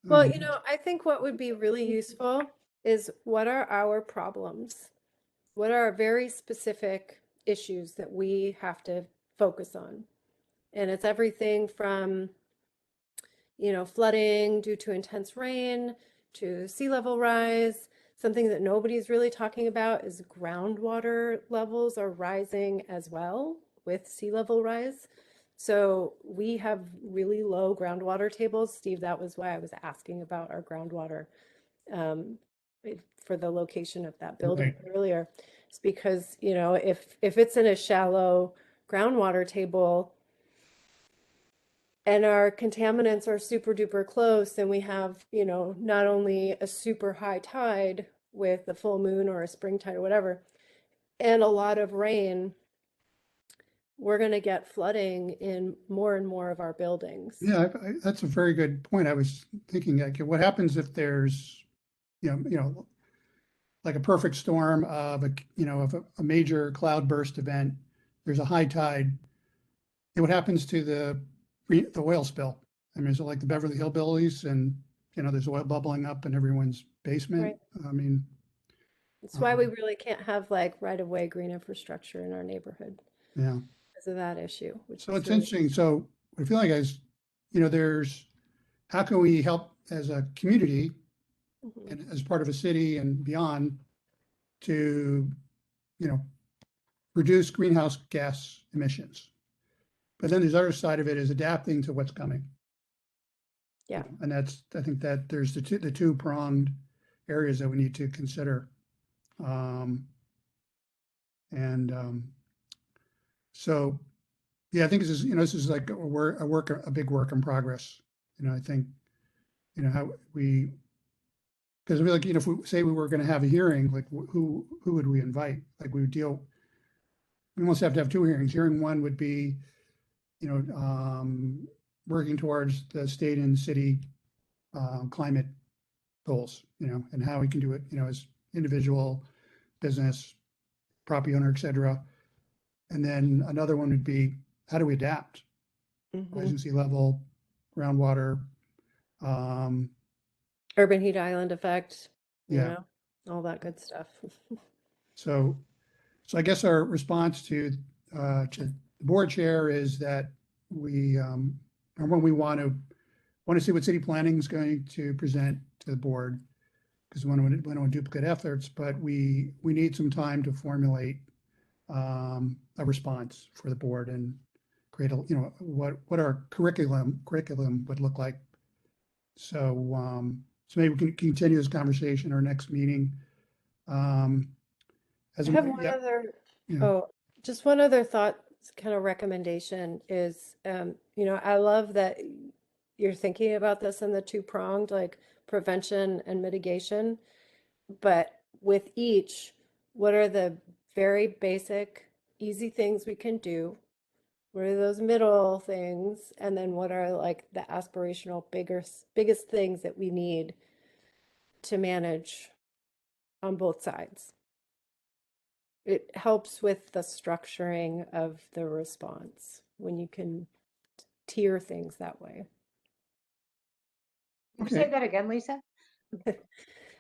Well, I think what would be really useful is what are our problems? What are our very specific issues that we have to focus on? And it's everything from, flooding due to intense rain to sea level rise. Something that nobody's really talking about is groundwater levels are rising as well with sea level rise. So we have really low groundwater tables. Steve, that was why I was asking about our groundwater um, for the location of that building Right. earlier. It's because, if it's in a shallow groundwater table, and our contaminants are super duper close, and we have, not only a super high tide with a full moon or a spring tide or whatever, and a lot of rain, we're going to get flooding in more and more of our buildings. Yeah, that's a very good point. I was thinking, like, what happens if there's, like a perfect storm of a major cloudburst event, there's a high tide. What happens to the oil spill? I mean, is it like the Beverly Hillbillies and, there's oil bubbling up in everyone's basement? Right. I mean, That's why we really can't have like right-of-way green infrastructure in our neighborhood yeah. because of that issue, which So is it's really interesting. So I feel like there's, how can we help as a community Mhm. and as part of a city and beyond to, reduce greenhouse gas emissions? But then there's the other side of it is adapting to what's coming. Yeah. And I think that there's the two pronged areas that we need to consider. So, yeah, I think this is like a big work in progress. I think, how because I feel like, if we say we were going to have a hearing, like who would we invite? Like we almost have to have 2 hearings. Hearing 1 would be, working towards the state and city climate goals, and how we can do it, as individual, business, property owner, et cetera. And then another one would be, how do we adapt? Rising sea level, groundwater, Urban heat island effect, yeah. all that good stuff. So I guess our response to the board chair is that we, or when we want to see what city planning is going to present to the board, because we don't want duplicate efforts, but we need some time to formulate a response for the board and create what our curriculum would look like. So maybe we can continue this conversation our next meeting. I have one Yeah, other, yeah. just one other thought, kind of recommendation is, I love that you're thinking about this in the 2-pronged, like prevention and mitigation, but with each, what are the very basic, easy things we can do? What are those middle things? And then what are like the aspirational biggest things that we need to manage on both sides? It helps with the structuring of the response when you can tier things that way. Can you say that again, Lisa?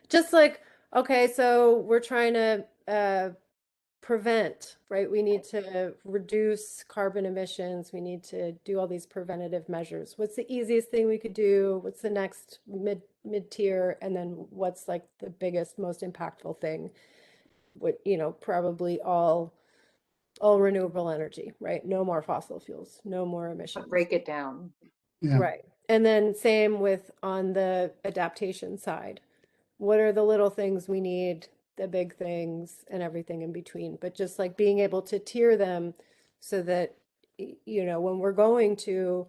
Just like, okay, so we're trying to prevent, right? We need to reduce carbon emissions. We need to do all these preventative measures. What's the easiest thing we could do? What's the next mid tier? And then what's like the biggest, most impactful thing? What, you know, probably all renewable energy, right? No more fossil fuels, no more emissions. Break it down. Yeah. Right. And then same with on the adaptation side. What are the little things we need, the big things, and everything in between? But just like being able to tier them so that, you know, when we're going to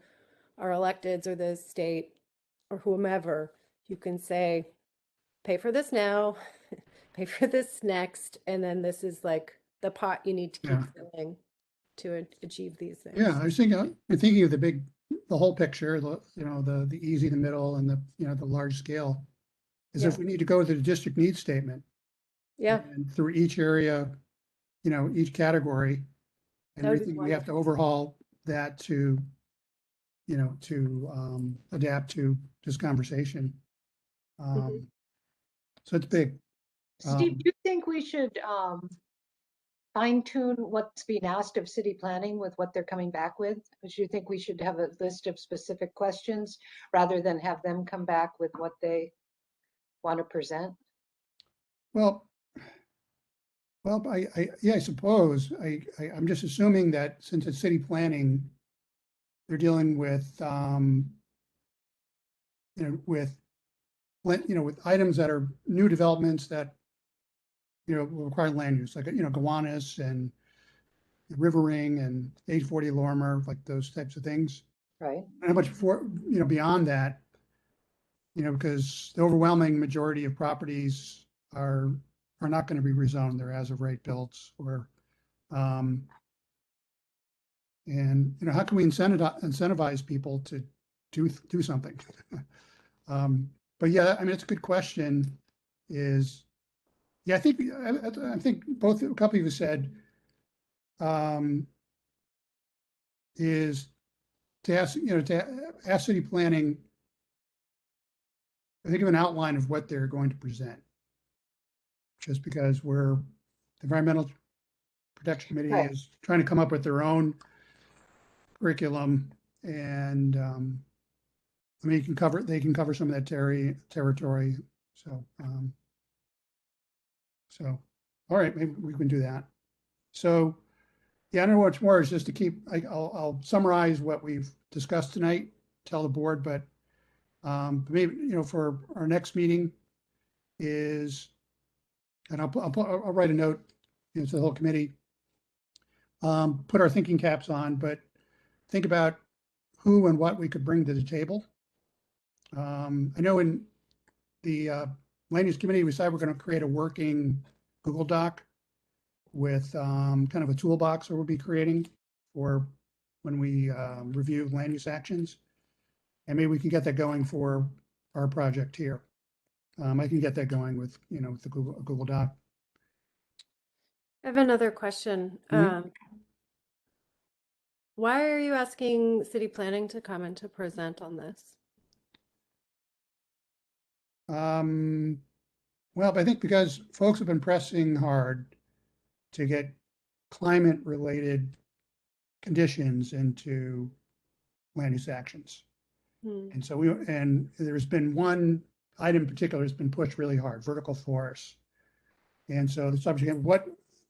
our electeds or the state or whomever, you can say, pay for this now, pay for this next, and then this is like the pot you need to keep filling to achieve these things. Yeah, I was thinking, I'm thinking of the whole picture, you know, the easy, the middle, and the, you know, the large scale. Is if we need to go to the district needs statement. Yeah. And through each area, you know, each category, and everything, we have to overhaul that to, you know, to adapt to this conversation. So it's big. Steve, do you think we should fine tune what's being asked of city planning with what they're coming back with? Do you think we should have a list of specific questions rather than have them come back with what they want to present? Well, yeah, I suppose I'm just assuming that since it's city planning, they're dealing with, you know, with items that are new developments that, you know, will require land use, like, you know, Gowanus and River Ring and 840 Lorimer, like those types of things. Right. And how much for, you know, beyond that, you know, because the overwhelming majority of properties are not going to be rezoned. They're as of right builds or, and, you know, how can we incentivize people to do something? But yeah, I mean, it's a good question. Yeah, I think both a couple of you said, is to ask, you know, to ask city planning, I think of an outline of what they're going to present. Just because the Environmental Protection Committee is trying to come up with their own curriculum, and I mean, they can cover some of that territory. So, all right, maybe we can do that. So, yeah, I don't know what's more is just to keep. I'll summarize what we've discussed tonight, tell the board, but maybe, you know, for our next meeting is, and I'll write a note, you know, to the whole committee. Put our thinking caps on, but think about who and what we could bring to the table. I know in the land use committee, we decided we're going to create a working Google Doc with kind of a toolbox that we'll be creating for when we review land use actions. And maybe we can get that going for our project here. I can get that going with, you know, with the Google Doc. I have another question. Why are you asking city planning to come and to present on this? Well, I think because folks have been pressing hard to get climate related conditions into land use actions. And so and there's been one item in particular that's been pushed really hard, vertical forests. And so the subject of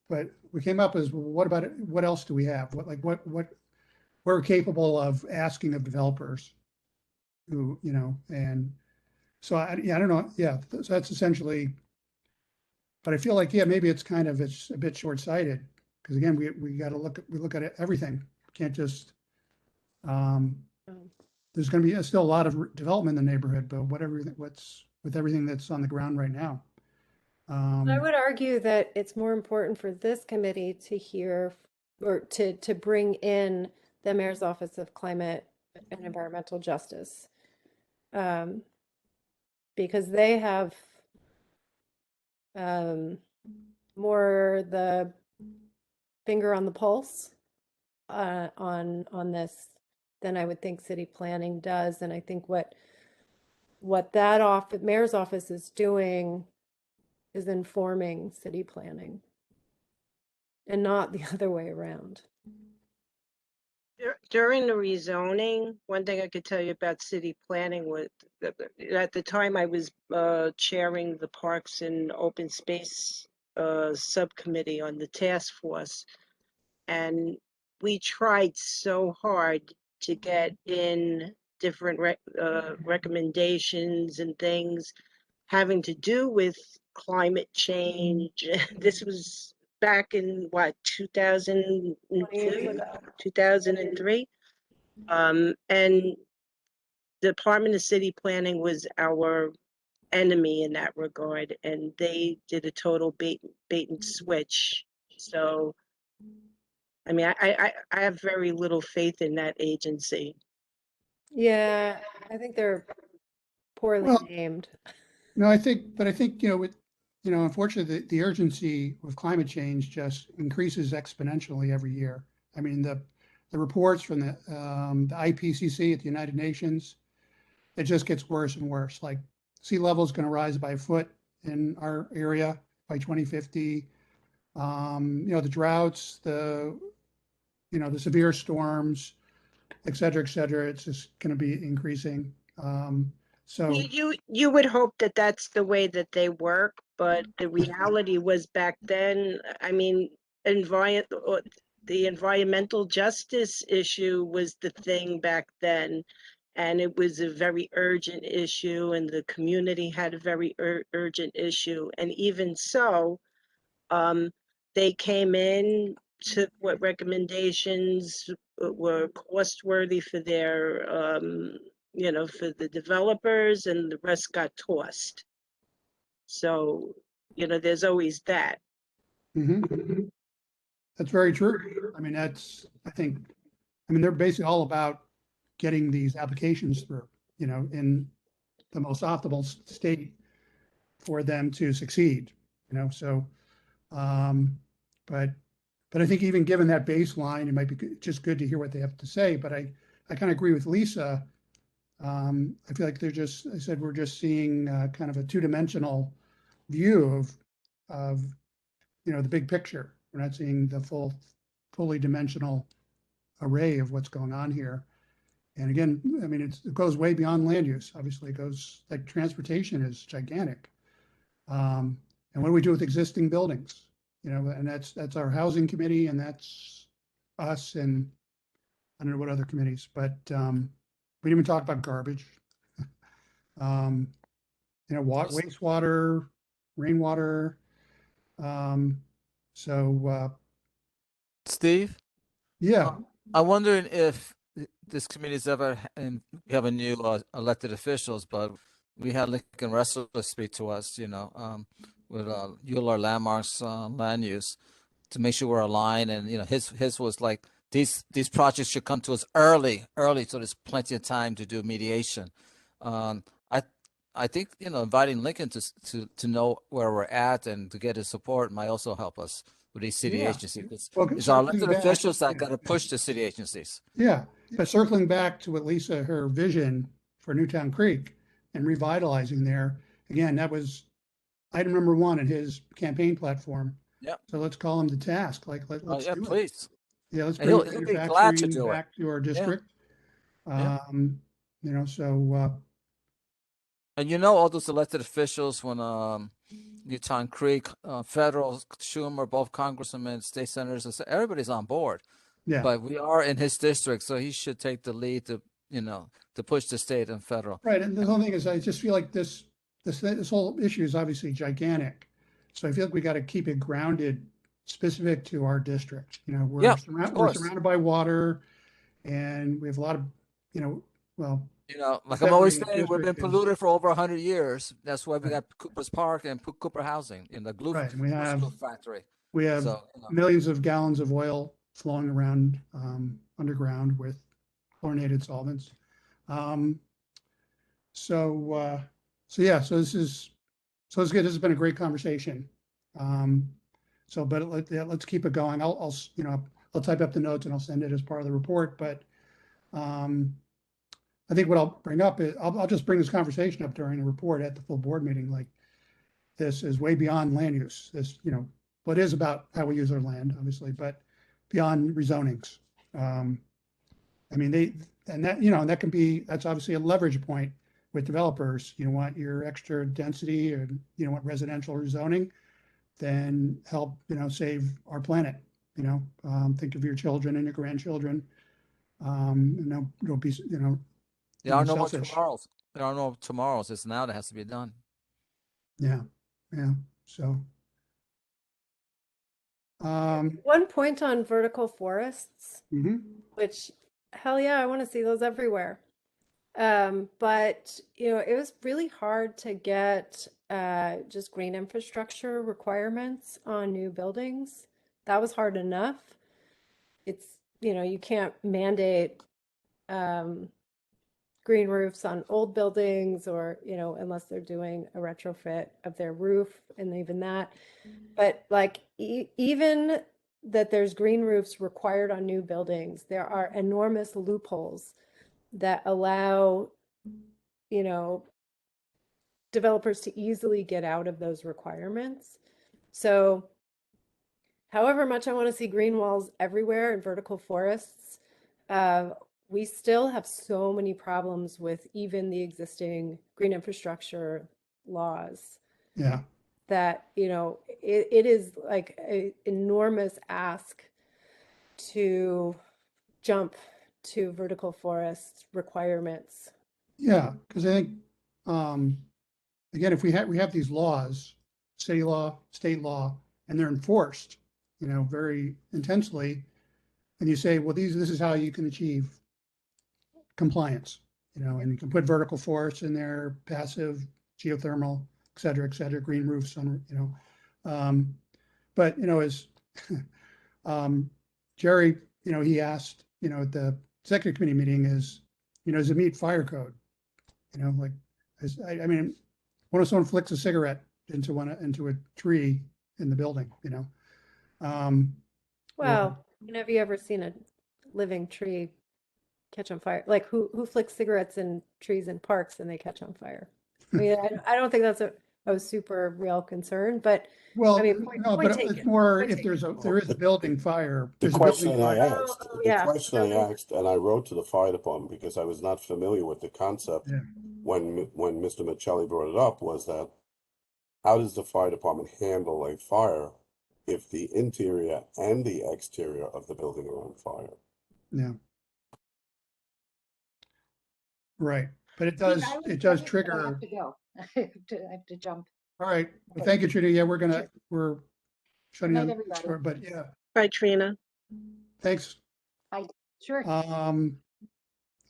but we came up as, well, what about it? What else do we have? What we're capable of asking of developers who, you know, and so I don't know. Yeah, so that's essentially, but I feel like, yeah, maybe it's a bit short-sighted because again, we got to look at everything. Can't just, there's going to be still a lot of development in the neighborhood, but what's with everything that's on the ground right now. I Um, would argue that it's more important for this committee to hear or to bring in the Mayor's Office of Climate and Environmental Justice. Because they have more the finger on the pulse on this than I would think city planning does. And I think what that mayor's office is doing is informing city planning and not the other way around. During the rezoning, one thing I could tell you about city planning was at the time I was chairing the Parks and Open Space subcommittee on the task force, and we tried so hard to get in different recommendations and things having to do with climate change. This was back in what, 2002, 2003. And the Department of City Planning was our enemy in that regard, and they did a total bait and switch. So, I mean, I have very little faith in that agency. Yeah, I think they're poorly well, named. no, I think, unfortunately, the urgency of climate change just increases exponentially every year. I mean, the reports from the IPCC at the United Nations, it just gets worse and worse. Like sea level is going to rise by a foot in our area by 2050. The droughts, the severe storms, et cetera, it's just going to be increasing. So You would hope that that's the way that they work, but the reality was back then, I mean, the environmental justice issue was the thing back then. And it was a very urgent issue, and the community had a very urgent issue. And even so, they came in, took what recommendations were cost worthy for their for the developers, and the rest got tossed. So, there's always that. mhm, that's very true. I mean, they're basically all about getting these applications through, in the most optimal state for them to succeed, so, but I think even given that baseline, it might be just good to hear what they have to say. But I kind of agree with Lisa. I feel like we're just seeing kind of a two-dimensional view of the big picture. We're not seeing the fully dimensional array of what's going on here. And again, I mean, it goes way beyond land use. Obviously, it goes like transportation is gigantic. And what do we do with existing buildings? And that's our housing committee, and that's us, and I don't know what other committees, but we didn't even talk about garbage. Wastewater, rainwater. So Steve, yeah, I'm wondering if this committee's ever, and we have a new elected officials, but we had Lincoln Wrestler speak to us, with Euler Landmarks land use to make sure we're aligned. And his was like these projects should come to us early, so there's plenty of time to do mediation. I think inviting Lincoln to know where we're at and to get his support might also help us with these city Yeah. agencies. Well, It's our circling elected back, officials that yeah. got to push the city agencies. Yeah, but circling back to what Lisa, her vision for Newtown Creek and revitalizing there, again, that was item number one in his campaign platform. Yep. So let's call him to task. Like, let's Yeah, do it. please. Yeah, let's And bring he'll be glad to manufacturing do it. back to our district. Yeah. So And all those elected officials when Newtown Creek, federal, Schumer, both congressmen, state senators, everybody's on board. yeah, But we are in his district, so he should take the lead to push the state and federal. right. And the whole thing is, I just feel like this whole issue is obviously gigantic. So I feel like we got to keep it grounded, specific to our district. We're Yeah, we're course. surrounded by water, and we have a lot of, well, You know, It's like I'm always definitely saying, we've been district is, polluted for over 100 years. That's why we right, got Cooper's Park and Cooper Housing in the glue, right. And we loose have glue factory. we have So, you know, millions of gallons of oil flowing around underground with chlorinated solvents. Um, so so yeah, so this is so it's good. This has been a great conversation. Um, so, but yeah, let's keep it going. I'll you know I'll type up the notes and I'll send it as part of the report. But um, I think what I'll bring up is I'll just bring this conversation up during the report at the full board meeting. Like this is way beyond land use. This, you know, what is about how we use our land, obviously, but beyond rezonings. Um, I mean, and that, you know, that can be, that's obviously a leverage point with developers. You want your extra density or you want residential rezoning, then help, you know, save our planet, you know, think of your children and your grandchildren. And don't be, there are no more selfish. tomorrows. There are no tomorrows. It's now that has to be done. Yeah. Yeah. So, One point on vertical forests, mhm. which hell yeah, I want to see those everywhere. But you know, it was really hard to get just green infrastructure requirements on new buildings. That was hard enough. It's, you know, you can't mandate green roofs on old buildings or, you know, unless they're doing a retrofit of their roof and even that. But like even that there's green roofs required on new buildings, there are enormous loopholes that allow, you know, developers to easily get out of those requirements. So however much I want to see green walls everywhere and vertical forests, we still have so many problems with even the existing green infrastructure laws. Yeah. That, you know, it is like an enormous ask to jump to vertical forest requirements. Yeah. Because I think, again, if we have these laws, city law, state law, and they're enforced, you know, very intensely, and you say, well, this is how you can achieve compliance, you know, and you can put vertical forests in there, passive, geothermal, et cetera, green roofs on, you know. But, you know, as Jerry, you know, he asked, you know, at the executive committee meeting is, you know, does it meet fire code? You know, like, I mean, what if someone flicks a cigarette into a tree in the building, you know? Well, have you ever seen a living tree catch on fire? Like who flicks cigarettes in trees in parks and they catch on fire? I mean, I don't think that's a super real concern, but Well, I mean, no, point but taken. it's more Point if taken. there is a building fire, The there's a question building I fire. asked, Oh, the yeah. question I asked, and I wrote to the fire department because I was not familiar with the concept Yeah. when Mr. Michelli brought it up, was that how does the fire department handle a fire if the interior and the exterior of the building are on fire? Yeah. Right. But it Steve, does I was trigger. but I have to go. I have to jump. All right. Well, Okay. thank you, Trina. Yeah, we're Sure. shutting Good night, down everybody. short, but yeah, Bye, Trina. thanks. Bye. Sure. Um,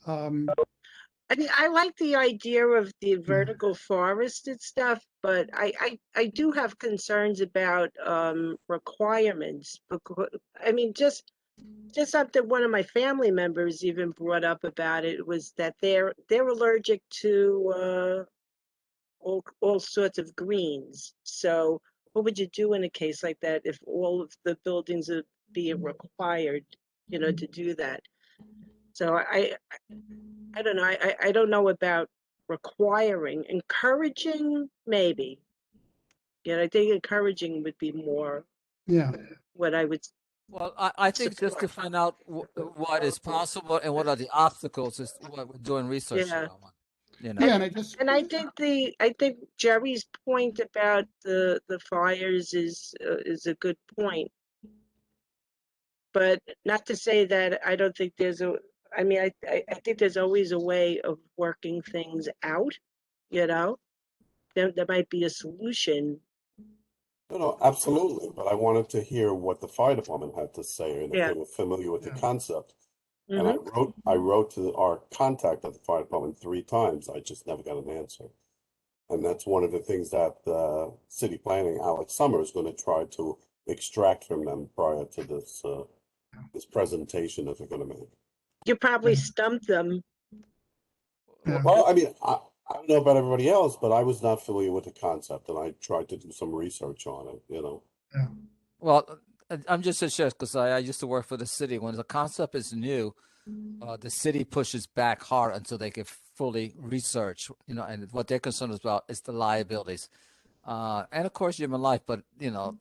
I mean, I like the idea of the yeah, vertical forested stuff, but I do have concerns about requirements. Because, I mean, just something one of my family members even brought up about it was that they're allergic to all sorts of greens. So what would you do in a case like that if all of the buildings are being required, you know, to do that? So I don't know. I don't know about requiring, encouraging, maybe. Yeah, I think encouraging would be more yeah, what I would Well, I think just to support. find out what is possible and what are the obstacles is what we're doing research Yeah. here on. You know. yeah. And I think Jerry's point about the fires is a good point. But not to say that I don't think there's I mean, I think there's always a way of working things out, you know? There might be a solution. No, absolutely. But I wanted to hear what the fire department had to say and if Yeah. they were familiar with the Yeah. concept. And I wrote to our contact at the fire department 3 times. I just never got an answer. And that's one of the things that city planning, Alex Summer, is going to try to extract from them prior to this presentation that they're going to make. You probably stumped them. Yeah. Well, I mean, I don't know about everybody else, but I was not familiar with the concept, and I tried to do some research on it, you know. Yeah. Well, I'm just interested because I used to work for the city. When the concept is new, the city pushes back hard until they can fully research, you know, and what they're concerned about is the liabilities. And of course, human life, but, you know,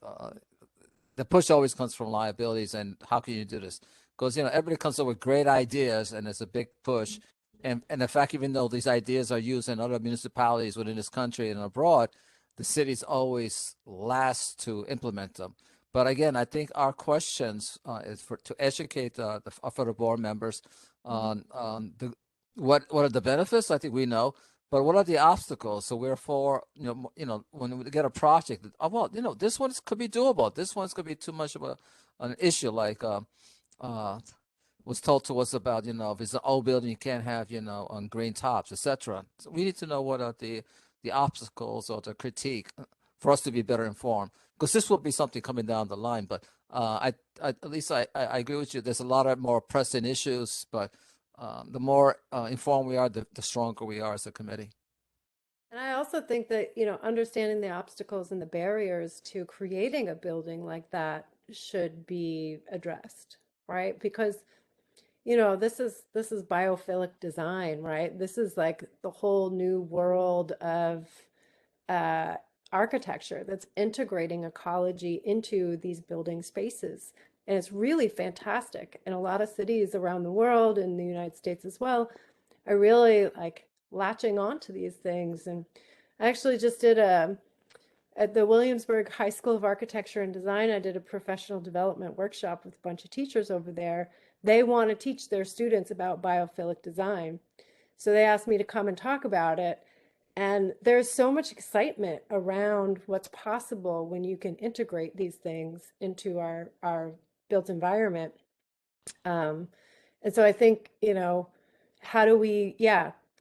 the push always comes from liabilities and how can you do this? Because, you know, everybody comes up with great ideas and it's a big push. And in fact, even though these ideas are used in other municipalities within this country and abroad, the city's always last to implement them. But again, I think our questions is to educate for the board members on what are the benefits. I think we know, but what are the obstacles? So we're for when we get a project, oh, well, you know, this one could be doable. This one's could be too much of an issue. Like was told to us about, you know, if it's an old building, you can't have, you know, on green tops, etc. So we need to know what are the obstacles or the critique for us to be better informed, because this will be something coming down the line. But at least I agree with you. There's a lot of more pressing issues, but the more informed we are, the stronger we are as a committee. And I also think that, you know, understanding the obstacles and the barriers to creating a building like that should be addressed, right? Because, you know, this is biophilic design, right? This is like the whole new world of architecture that's integrating ecology into these building spaces. And it's really fantastic. And a lot of cities around the world, in the United States as well, are really like latching on to these things. And I actually just did at the Williamsburg High School of Architecture and Design, I did a professional development workshop with a bunch of teachers over there. They want to teach their students about biophilic design. So they asked me to come and talk about it. And there's so much excitement around what's possible when you can integrate these things into our built environment. And so I think, you know, how do we,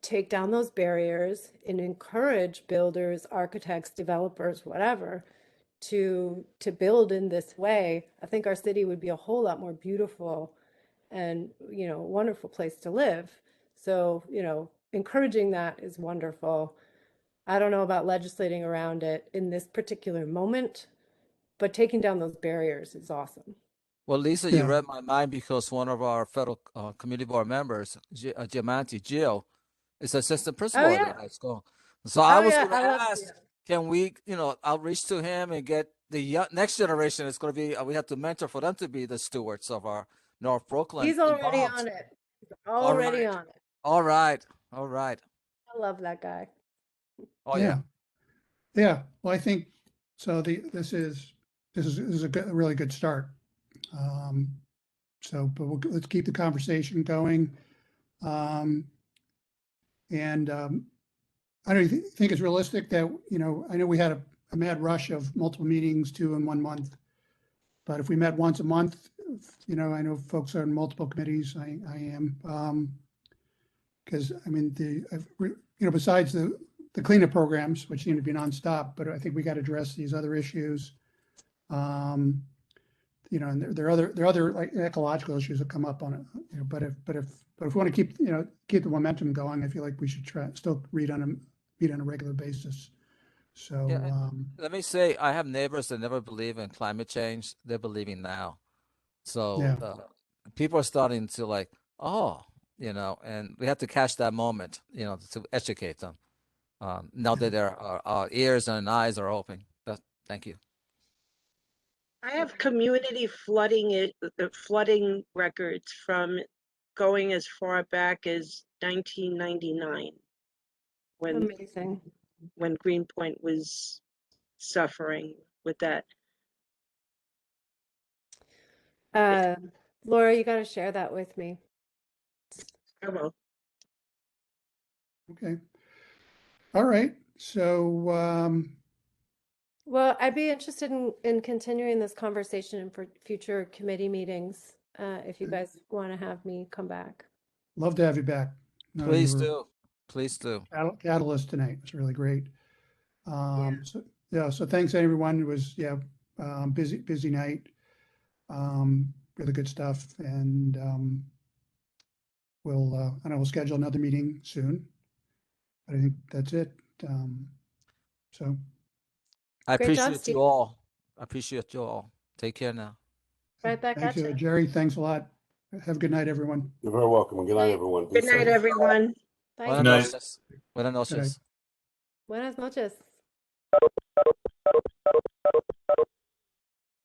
take down those barriers and encourage builders, architects, developers, whatever, to build in this way? I think our city would be a whole lot more beautiful and, you know, a wonderful place to live. So, you know, encouraging that is wonderful. I don't know about legislating around it in this particular moment, but taking down those barriers is awesome. Well, Lisa, Yeah. you read my mind because one of our federal community board members, Giamanti, Gio, is assistant principal Oh, at yeah. the high school. So I Oh, was yeah. going to I love ask, you. can we, you know, outreach to him and get the next generation? It's going to be, we have to mentor for them to be the stewards of our North Brooklyn He's already involved. on it. He's All already right. on it. All right. All right. I love that guy. Oh, yeah. Yeah. Well, I think so. This is a really good start. But let's keep the conversation going. I don't think it's realistic that, you know, I know we had a mad rush of multiple meetings, 2 in 1 month. But if we met once a month, you know, I know folks are in multiple committees. I am. Because I mean, you know, besides the cleanup programs, which seem to be nonstop, but I think we got to address these other issues. You know, and there are other like ecological issues that come up on it. You know, but if we want to keep the momentum going, I feel like we should still meet on a regular basis. So Yeah, let me say, I have neighbors that never believe in climate change. They're believing now. So yeah. people are starting to like, oh, you know, and we have to catch that moment, you know, to educate them. Now that our ears and eyes are open. Thank you. I have community flooding records from going as far back as 1999, Amazing. when Greenpoint was suffering with that. Laura, you got to share that with me. I will. Okay. All right. So Well, I'd be interested in continuing this conversation for future committee meetings. if you guys want to have me come back. Love to have you back. No, you Please were do. Please do. catalyst tonight. It's really great. So thanks everyone. It was busy night. Really good stuff, and we'll schedule another meeting soon. But I think that's it. So I Great job, appreciate Steve. you all. I appreciate you all. Take care now. Right back thank at you, you. Jerry. Thanks a lot. Have a good night, everyone. You're very welcome. And good night, everyone. Be Good night, safe. everyone. Bye. Buenas night. noches. Buenas noches. Buenas noches.